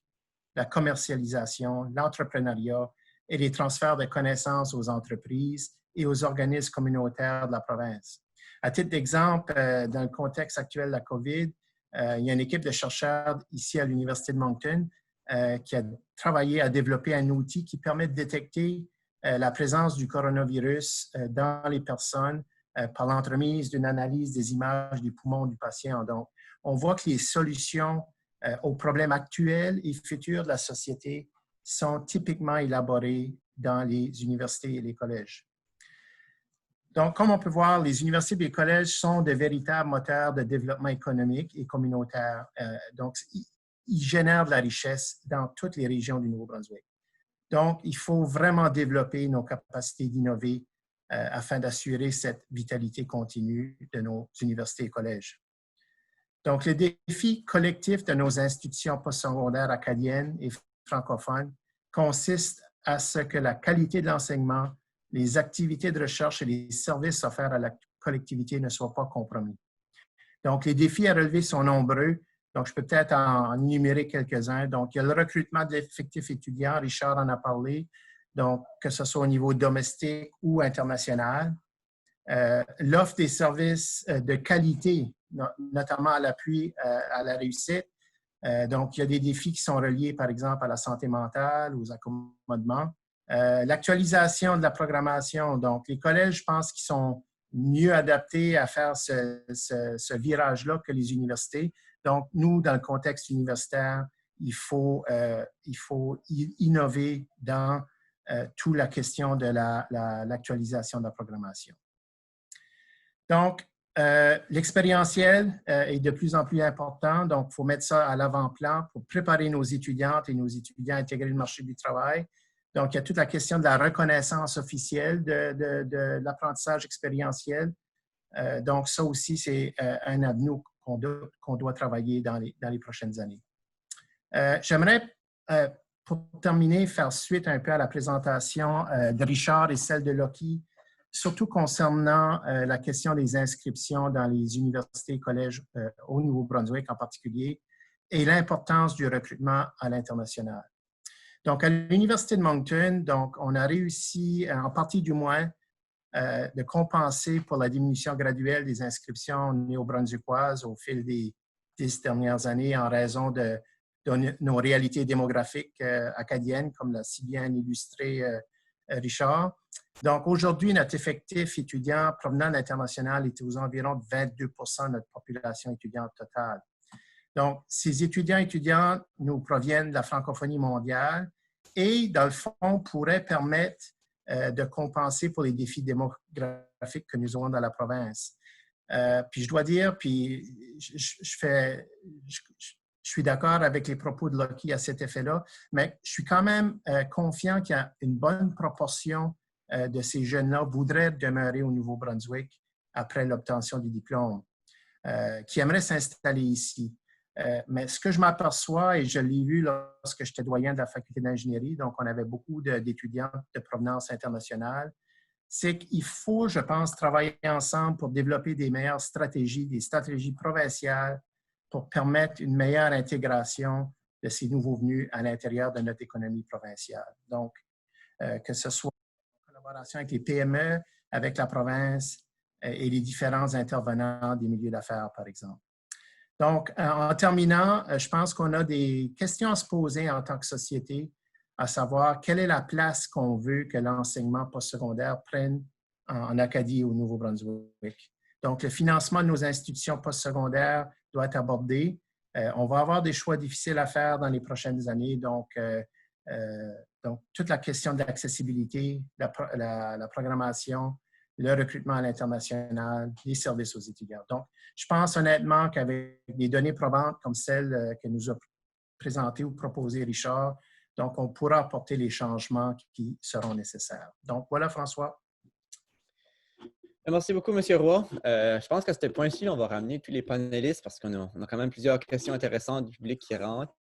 Speaker 5: la commercialisation, l'entrepreneuriat et les transferts de connaissances aux entreprises et aux organismes communautaires de la province. À titre d'exemple, dans le contexte actuel de la COVID, il y a une équipe de chercheurs ici à l'Université de Moncton qui a travaillé à développer un outil qui permet de détecter la présence du coronavirus dans les personnes par l'entremise d'une analyse des images des poumons du patient. Donc, on voit que les solutions aux problèmes actuels et futurs de la société sont typiquement élaborées dans les universités et les collèges. Donc, comme on peut voir, les universités et les collèges sont de véritables moteurs de développement économique et communautaire. Donc, ils génèrent de la richesse dans toutes les régions du Nouveau-Brunswick. Donc, il faut vraiment développer nos capacités d'innover afin d'assurer cette vitalité continue de nos universités et collèges. Donc, le défi collectif de nos institutions postsecondaires acadiennes et francophones consiste à ce que la qualité de l'enseignement, les activités de recherche et les services offerts à la collectivité ne soient pas compromis. Donc, les défis à relever sont nombreux. Donc, je peux peut-être en énumérer quelques-uns. Donc, il y a le recrutement de l'effectif étudiant, Richard en a parlé, donc que ce soit au niveau domestique ou international. L'offre des services de qualité, notamment à l'appui à la réussite. Donc, il y a des défis qui sont reliés, par exemple, à la santé mentale, aux accommodements. L'actualisation de la programmation. Donc, les collèges, je pense qu'ils sont mieux adaptés à faire ce virage-là que les universités. Donc, nous, dans le contexte universitaire, il faut innover dans toute la question de l'actualisation de la programmation. Donc, l'expérientiel est de plus en plus important. Donc, il faut mettre ça à l'avant-plan pour préparer nos étudiantes et nos étudiants à intégrer le marché du travail. Donc, il y a toute la question de la reconnaissance officielle de l'apprentissage expérientiel. Donc, ça aussi, c'est un avenue qu'on doit travailler dans les prochaines années. J'aimerais, pour terminer, faire suite un peu à la présentation de Richard et celle de Loki, surtout concernant la question des inscriptions dans les universités et collèges au Nouveau-Brunswick en particulier et l'importance du recrutement à l'international. Donc, à l'Université de Moncton, donc, on a réussi, en partie du moins, de compenser pour la diminution graduelle des inscriptions néo-brunswickoises au fil des 10 dernières années en raison de nos réalités démographiques acadiennes, comme l'a si bien illustré Richard. Donc, aujourd'hui, notre effectif étudiant provenant de l'international est aux environs de 22 % de notre population étudiante totale. Donc, ces étudiants nous proviennent de la francophonie mondiale et, dans le fond, pourraient permettre de compenser pour les défis démographiques que nous avons dans la province. Puis je dois dire, puis je suis d'accord avec les propos de Loki à cet effet-là, mais je suis quand même confiant qu'il y a une bonne proportion de ces jeunes-là voudraient demeurer au Nouveau-Brunswick après l'obtention du diplôme, qui aimeraient s'installer ici. Mais ce que je m'aperçois, et je l'ai vu lorsque j'étais doyen de la faculté d'ingénierie, donc on avait beaucoup d'étudiants de provenance internationale, c'est qu'il faut, je pense, travailler ensemble pour développer des meilleures stratégies, des stratégies provinciales pour permettre une meilleure intégration de ces nouveaux venus à l'intérieur de notre économie provinciale. Donc, que ce soit en collaboration avec les PME, avec la province et les différents intervenants des milieux d'affaires, par exemple. Donc, en terminant, je pense qu'on a des questions à se poser en tant que société, à savoir quelle est la place qu'on veut que l'enseignement postsecondaire prenne en Acadie et au Nouveau-Brunswick. Donc, le financement de nos institutions postsecondaires doit être abordé. On va avoir des choix difficiles à faire dans les prochaines années. Donc toute la question de l'accessibilité, la programmation, le recrutement à l'international, les services aux étudiants. Donc, je pense honnêtement qu'avec des données probantes comme celles que nous a présentées ou proposées Richard, donc on pourra apporter les changements qui seront nécessaires. Donc, voilà, François.
Speaker 1: Merci beaucoup, M. Roy. Je pense qu'à ce point-ci, on va ramener tous les panélistes parce qu'on a quand même plusieurs questions intéressantes du public qui rentrent.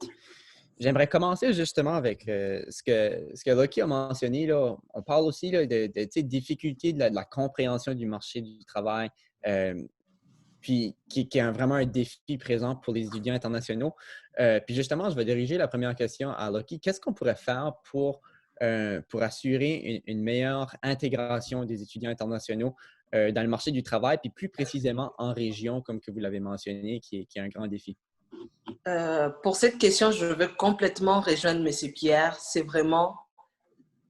Speaker 1: J'aimerais commencer justement avec ce que Loki a mentionné. Là. On parle aussi là, de difficultés de la compréhension du marché du travail, puis qui est vraiment un défi présent pour les étudiants internationaux. Puis justement, je vais diriger la première question à Loki. Qu'est-ce qu'on pourrait faire pour assurer une meilleure intégration des étudiants internationaux dans le marché du travail, puis plus précisément en région, comme que vous l'avez mentionné, qui est un grand défi?
Speaker 4: Pour cette question, je veux complètement rejoindre M. Pierre. C'est vraiment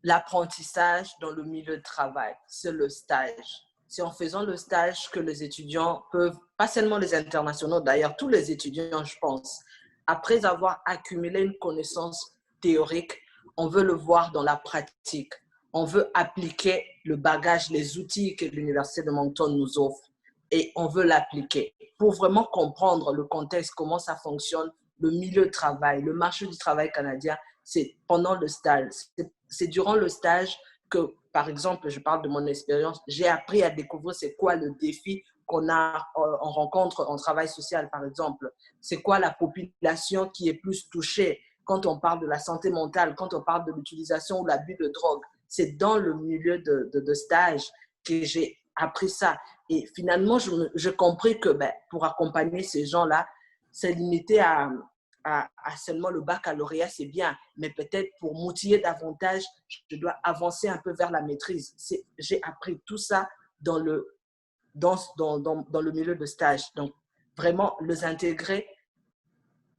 Speaker 4: l'apprentissage dans le milieu de travail, c'est le stage. C'est en faisant le stage que les étudiants peuvent, pas seulement les internationaux, d'ailleurs tous les étudiants, je pense, après avoir accumulé une connaissance théorique, on veut le voir dans la pratique. On veut appliquer le bagage, les outils que l'Université de Moncton nous offre et on veut l'appliquer pour vraiment comprendre le contexte, comment ça fonctionne, le milieu de travail, le marché du travail canadien. C'est pendant le stage, c'est durant le stage que, par exemple, je parle de mon expérience, j'ai appris à découvrir c'est quoi le défi qu'on a en rencontre en travail social, par exemple. C'est quoi la population qui est plus touchée quand on parle de la santé mentale, quand on parle de l'utilisation ou l'abus de drogue. C'est dans le milieu de stage que j'ai appris ça. Et finalement, j'ai compris que pour accompagner ces gens-là, c'est limité à seulement le baccalauréat, c'est bien, mais peut-être pour m'outiller davantage, je dois avancer un peu vers la maîtrise. J'ai appris tout ça dans le milieu de stage. Donc, vraiment, les intégrer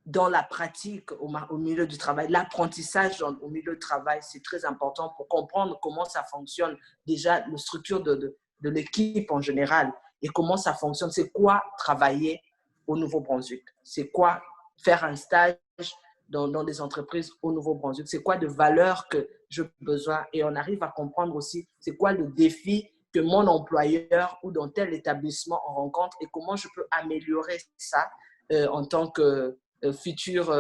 Speaker 4: dans la pratique au milieu du travail. L'apprentissage au milieu du travail, c'est très important pour comprendre comment ça fonctionne, déjà, la structure de l'équipe en général et comment ça fonctionne. C'est quoi travailler au Nouveau-Brunswick? C'est quoi faire un stage dans des entreprises au Nouveau-Brunswick? C'est quoi de valeurs que j'ai besoin? Et on arrive à comprendre aussi c'est quoi le défi que mon employeur ou dans tel établissement on rencontre et comment je peux améliorer ça en tant que futur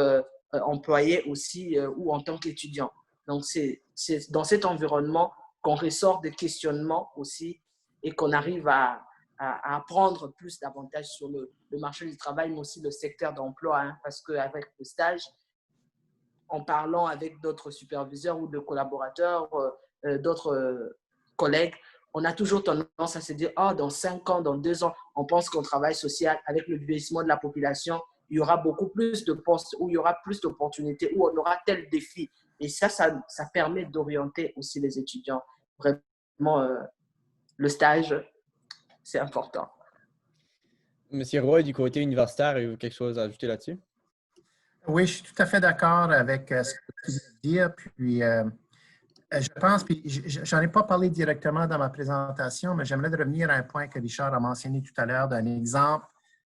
Speaker 4: employé aussi ou en tant qu'étudiant. Donc, c'est dans cet environnement qu'on ressort des questionnements aussi et qu'on arrive à apprendre plus davantage sur le marché du travail, mais aussi le secteur d'emploi, hein, parce qu'avec le stage, en parlant avec d'autres superviseurs ou de collaborateurs, d'autres collègues, on a toujours tendance à se dire, oh, dans 5 ans, dans 2 ans, on pense qu'au travail social, avec le vieillissement de la population, il y aura beaucoup plus de postes, où il y aura plus d'opportunités, où on aura tel défi. Et ça permet d'orienter aussi les étudiants. Vraiment, le stage, c'est important.
Speaker 1: Monsieur Roy, du côté universitaire, avez-vous quelque chose à ajouter là-dessus?
Speaker 5: Oui, je suis tout à fait d'accord avec ce que tu viens de dire. Puis, je pense, puis j'en ai pas parlé directement dans ma présentation, mais j'aimerais revenir à un point que Richard a mentionné tout à l'heure, d'un exemple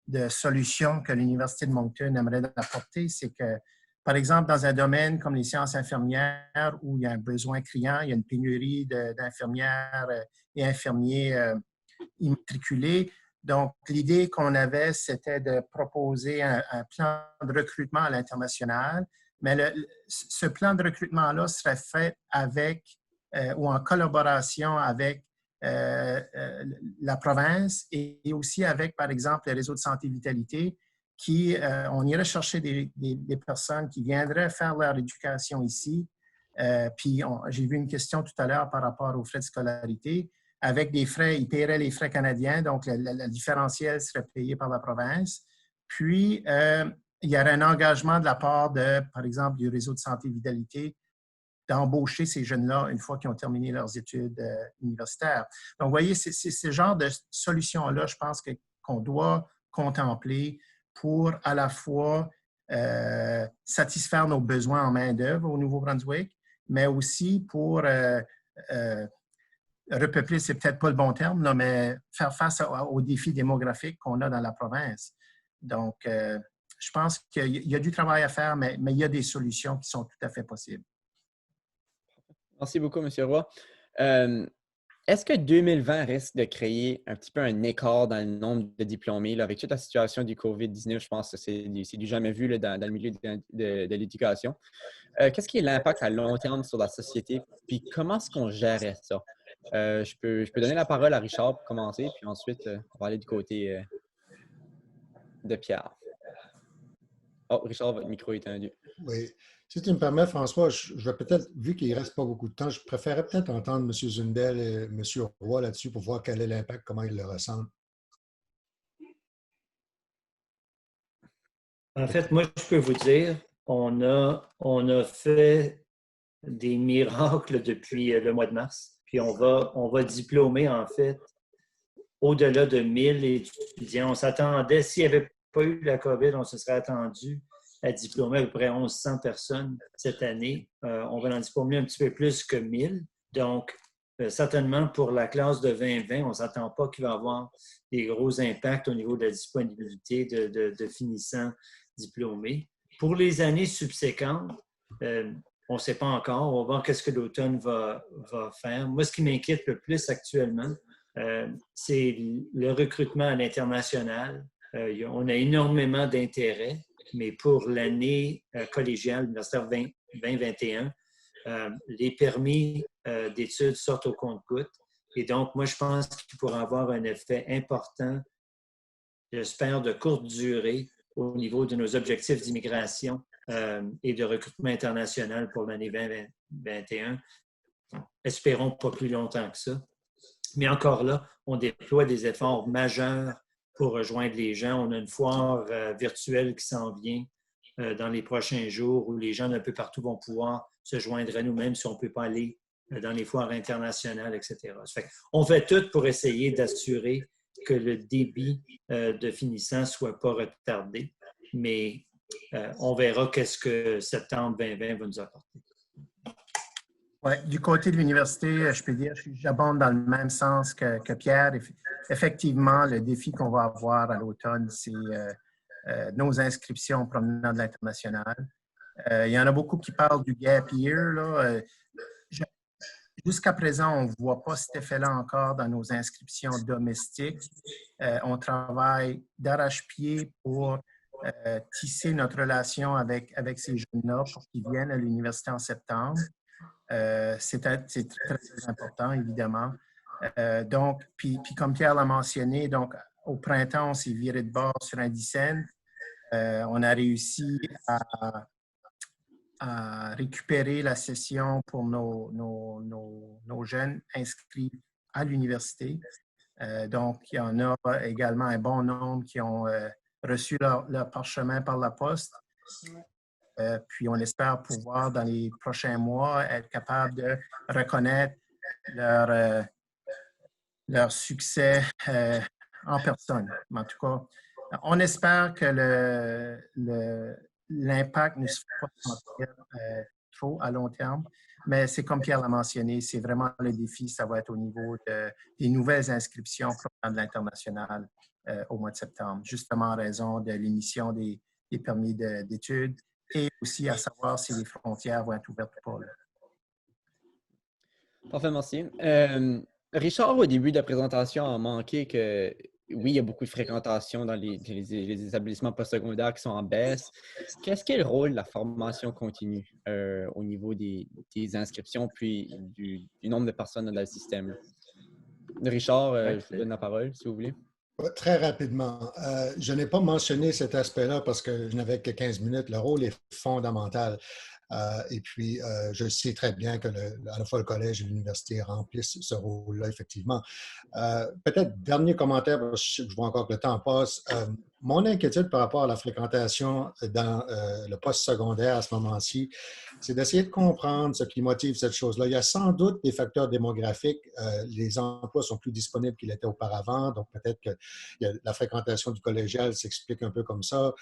Speaker 5: de solution que l'Université de Moncton aimerait apporter. C'est que, par exemple, dans un domaine comme les sciences infirmières, où il y a un besoin criant, il y a une pénurie d'infirmières et infirmiers immatriculés. Donc, l'idée qu'on avait, c'était de proposer un plan de recrutement à l'international. Mais ce plan de recrutement-là serait fait avec ou en collaboration avec la province et aussi avec, par exemple, le réseau de santé vitalité qui, on irait chercher des personnes qui viendraient faire leur éducation ici. Puis, j'ai vu une question tout à l'heure par rapport aux frais de scolarité. Avec des frais, ils paieraient les frais canadiens, donc le différentiel serait payé par la province. Puis, il y aurait un engagement de la part par exemple, du réseau de santé vitalité d'embaucher ces jeunes-là une fois qu'ils ont terminé leurs études universitaires. Donc, vous voyez, c'est ce genre de solution-là, je pense qu'on doit contempler pour à la fois satisfaire nos besoins en main-d'œuvre au Nouveau-Brunswick, mais aussi pour repeupler, c'est peut-être pas le bon terme, là, mais faire face aux défis démographiques qu'on a dans la province. Donc, je pense qu'il y a du travail à faire, mais il y a des solutions qui sont tout à fait possibles.
Speaker 1: Merci beaucoup, M. Roy. Est-ce que 2020 risque de créer un petit peu un écart dans le nombre de diplômés? Là, avec toute la situation du COVID-19, je pense que c'est du jamais vu là, dans le milieu de l'éducation. Qu'est-ce qui est l'impact à long terme sur la société? Puis comment est-ce qu'on gérait ça? Je peux donner la parole à Richard pour commencer, puis ensuite, on va aller du côté de Pierre. Oh, Richard, votre micro est tendu.
Speaker 2: Oui. Si tu me permets, François, je vais peut-être, vu qu'il ne reste pas beaucoup de temps, je préférerais peut-être entendre M. Zundel et M. Roy là-dessus pour voir quel est l'impact, comment ils le ressentent.
Speaker 3: En fait, moi, je peux vous dire, on a fait des miracles depuis le mois de mars. Puis on va diplômer, en fait, au-delà de 1000 étudiants. On s'attendait, s'il n'y avait pas eu la COVID, on se serait attendu à diplômer à peu près 1100 personnes cette année. On va en diplômer un petit peu plus que 1000. Donc, certainement pour la classe de 2020, on ne s'attend pas qu'il va y avoir des gros impacts au niveau de la disponibilité de finissants diplômés. Pour les années subséquentes, on ne sait pas encore. On va voir qu'est-ce que l'automne va faire. Moi, ce qui m'inquiète le plus actuellement, c'est le recrutement à l'international. On a énormément d'intérêt, mais pour l'année collégiale universitaire 2021, les permis d'études sortent au compte-gouttes. Et donc, moi, je pense qu'il pourra avoir un effet important, j'espère, de courte durée au niveau de nos objectifs d'immigration et de recrutement international pour l'année 2021. Espérons pas plus longtemps que ça. Mais encore là, on déploie des efforts majeurs pour rejoindre les gens. On a une foire virtuelle qui s'en vient dans les prochains jours où les gens d'un peu partout vont pouvoir se joindre à nous, même si on ne peut pas aller dans les foires internationales, etc. On fait tout pour essayer d'assurer que le débit de finissants ne soit pas retardé, mais on verra qu'est-ce que septembre 2020 va nous apporter.
Speaker 5: Ouais, du côté de l'université, je peux dire, j'abonde dans le même sens que Pierre. Effectivement, le défi qu'on va avoir à l'automne, c'est nos inscriptions provenant de l'international. Il y en a beaucoup qui parlent du gap year, là. Jusqu'à présent, on ne voit pas cet effet-là encore dans nos inscriptions domestiques. On travaille d'arrache-pied pour tisser notre relation avec ces jeunes-là pour qu'ils viennent à l'université en septembre. C'est très, très important, évidemment. Donc, puis comme Pierre l'a mentionné, donc, au printemps, on s'est viré de bord sur un Dicen. On a réussi à récupérer la session pour nos jeunes inscrits à l'université. Donc, il y en a également un bon nombre qui ont reçu leur parchemin par la poste. Puis, on espère pouvoir, dans les prochains mois, être capable de reconnaître leur succès en personne. Mais en tout cas, on espère que l'impact ne se fait pas sentir trop à long terme, mais c'est comme Pierre l'a mentionné, c'est vraiment le défi, ça va être au niveau des nouvelles inscriptions provenant de l'international au mois de septembre, justement en raison de l'émission des permis d'études et aussi à savoir si les frontières vont être ouvertes ou pas.
Speaker 1: Parfait, merci. Richard, au début de la présentation, a manqué que oui, il y a beaucoup de fréquentation dans les établissements postsecondaires qui sont en baisse. Qu'est-ce qu'est le rôle de la formation continue au niveau des inscriptions puis du nombre de personnes dans le système? Richard, je vous donne la parole, si vous voulez.
Speaker 2: Très rapidement. Je n'ai pas mentionné cet aspect-là parce que je n'avais que 15 minutes. Le rôle est fondamental. Et puis, je sais très bien que à la fois le collège et l'université remplissent ce rôle-là, effectivement. Peut-être dernier commentaire, parce que je vois encore que le temps passe. Mon inquiétude par rapport à la fréquentation dans le post-secondaire à ce moment-ci, c'est d'essayer de comprendre ce qui motive cette chose-là. Il y a sans doute des facteurs démographiques. Les emplois sont plus disponibles qu'ils l'étaient auparavant, donc peut-être que la fréquentation du collégial s'explique un peu comme ça.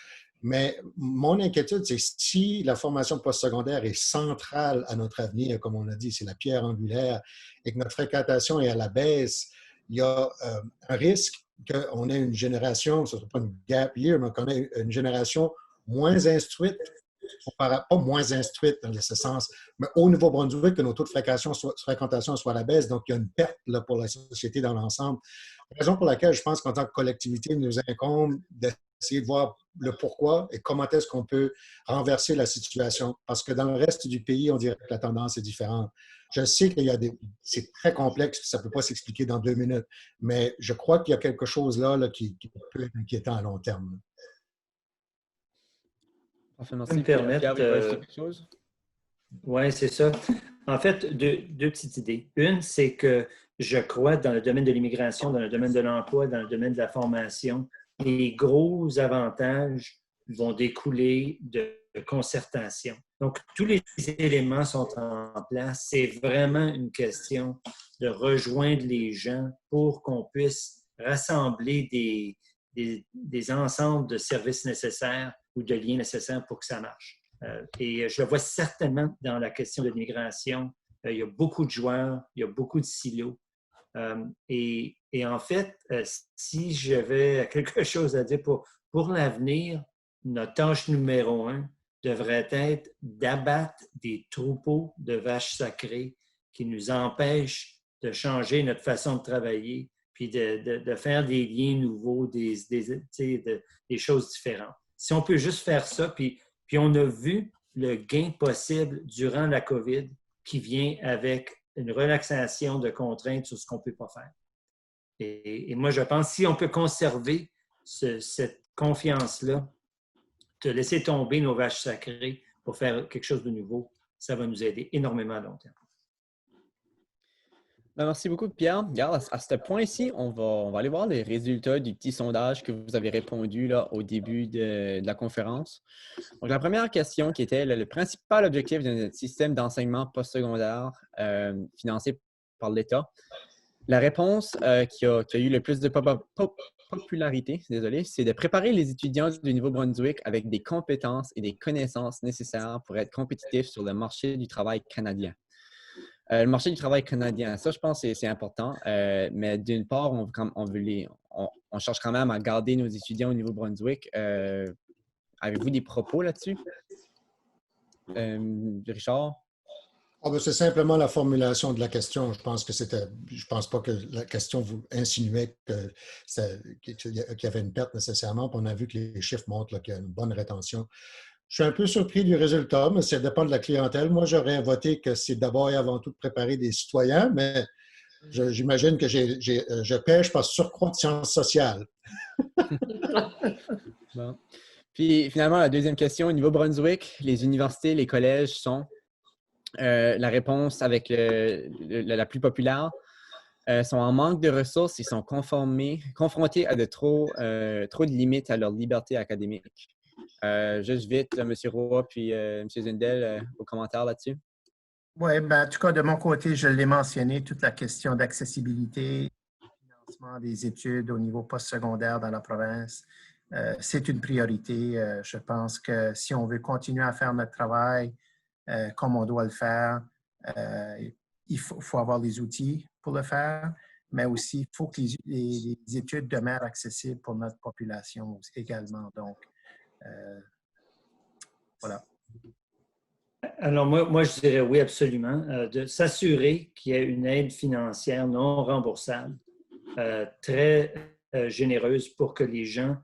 Speaker 2: Mais mon inquiétude, c'est si la formation postsecondaire est centrale à notre avenir, comme on a dit, c'est la pierre angulaire, et que notre fréquentation est à la baisse, il y a un risque qu'on ait une génération, ce ne sera pas une gap year, mais qu'on ait une génération moins instruite, pas moins instruite dans ce sens, mais au Nouveau-Brunswick, que nos taux de fréquentation soient à la baisse. Donc, il y a une perte là, pour la société dans l'ensemble. Raison pour laquelle je pense qu'en tant que collectivité, il nous incombe d'essayer de voir le pourquoi et comment est-ce qu'on peut renverser la situation. Parce que dans le reste du pays, on dirait que la tendance est différente. Je sais qu'il y a c'est très complexe, ça ne peut pas s'expliquer dans 2 minutes, mais je crois qu'il y a quelque chose là qui peut être inquiétant à long terme.
Speaker 1: Enfin, merci.
Speaker 3: Me permettre,
Speaker 1: quelque chose?
Speaker 3: Oui, c'est ça. En fait, deux petites idées. Une, c'est que je crois dans le domaine de l'immigration, dans le domaine de l'emploi, dans le domaine de la formation, les gros avantages vont découler de concertation. Donc, tous les éléments sont en place. C'est vraiment une question de rejoindre les gens pour qu'on puisse rassembler des ensembles de services nécessaires ou de liens nécessaires pour que ça marche. Et je le vois certainement dans la question de l'immigration. Il y a beaucoup de joueurs, il y a beaucoup de silos. Et en fait, si j'avais quelque chose à dire pour l'avenir, notre tâche numéro 1 devrait être d'abattre des troupeaux de vaches sacrées qui nous empêchent de changer notre façon de travailler, puis de faire des liens nouveaux, des choses différentes. Si on peut juste faire ça, puis on a vu le gain possible durant la COVID qui vient avec une relaxation de contraintes sur ce qu'on ne peut pas faire. Et moi, je pense que si on peut conserver cette confiance-là, de laisser tomber nos vaches sacrées pour faire quelque chose de nouveau, ça va nous aider énormément à long terme.
Speaker 1: Merci beaucoup, Pierre. Regarde, à ce point-ci, on va aller voir les résultats du petit sondage que vous avez répondu là, au début de la conférence. Donc, la première question qui était le principal objectif de notre système d'enseignement postsecondaire financé par l'État. La réponse qui a eu le plus de popularité, c'est de préparer les étudiants du Nouveau-Brunswick avec des compétences et des connaissances nécessaires pour être compétitifs sur le marché du travail canadien. Le marché du travail canadien, ça, je pense que c'est important. Mais d'une part, on cherche quand même à garder nos étudiants au Nouveau-Brunswick. Avez-vous des propos là-dessus? Richard?
Speaker 2: C'est simplement la formulation de la question. Je pense pas que la question vous insinuait qu'il y avait une perte nécessairement. Puis on a vu que les chiffres montrent qu'il y a une bonne rétention. Je suis un peu surpris du résultat, mais ça dépend de la clientèle. Moi, j'aurais voté que c'est d'abord et avant tout de préparer des citoyens, mais j'imagine que je pêche par surcroît de sciences sociales.
Speaker 1: Bon. Puis finalement, la deuxième question, au Nouveau-Brunswick, les universités, les collèges sont la réponse avec la plus populaire. Sont en manque de ressources et sont confrontés à trop de limites à leur liberté académique. Juste vite, M. Roy puis M. Zundel, vos commentaires là-dessus?
Speaker 5: Oui, en tout cas, de mon côté, je l'ai mentionné, toute la question d'accessibilité, financement des études au niveau postsecondaire dans la province, c'est une priorité. Je pense que si on veut continuer à faire notre travail comme on doit le faire, il faut avoir les outils pour le faire, mais aussi il faut que les études demeurent accessibles pour notre population également. Donc, voilà.
Speaker 3: Alors, moi, je dirais oui, absolument. De s'assurer qu'il y ait une aide financière non remboursable, très généreuse pour que les gens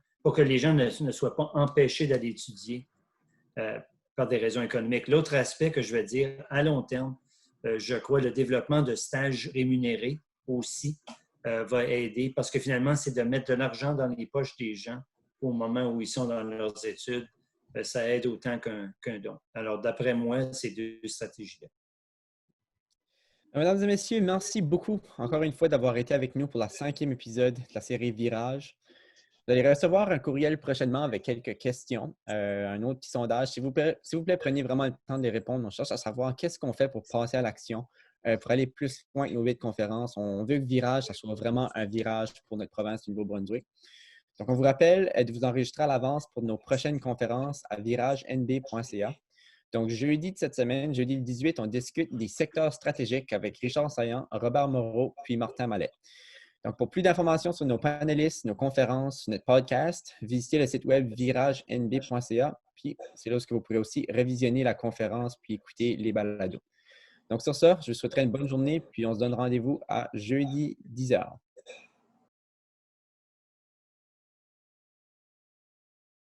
Speaker 3: ne soient pas empêchés d'aller étudier par des raisons économiques. L'autre aspect que je vais dire, à long terme, je crois le développement de stages rémunérés aussi va aider parce que finalement, c'est de mettre de l'argent dans les poches des gens au moment où ils sont dans leurs études. Ça aide autant qu'un don. Alors, d'après moi, ces deux stratégies-là.
Speaker 1: Mesdames et messieurs, merci beaucoup encore une fois d'avoir été avec nous pour la 5e épisode de la série Virage. Vous allez recevoir un courriel prochainement avec quelques questions, un autre petit sondage. S'il vous plaît, prenez vraiment le temps de les répondre. On cherche à savoir qu'est-ce qu'on fait pour passer à l'action, pour aller plus loin avec nos vies de conférence. On veut que Virage, ça soit vraiment un virage pour notre province du Nouveau-Brunswick. Donc, on vous rappelle de vous enregistrer à l'avance pour nos prochaines conférences à viragenb.ca. Donc, jeudi de cette semaine, jeudi le 18, on discute des secteurs stratégiques avec Richard Saillant, Robert Moreau puis Martin Mallet. Donc, pour plus d'informations sur nos panélistes, nos conférences, notre podcast, visitez le site web viragenb.ca. Puis, c'est là où vous pourrez aussi révisionner la conférence puis écouter les balados. Donc, sur ça, je vous souhaiterais une bonne journée puis on se donne rendez-vous à jeudi 10h.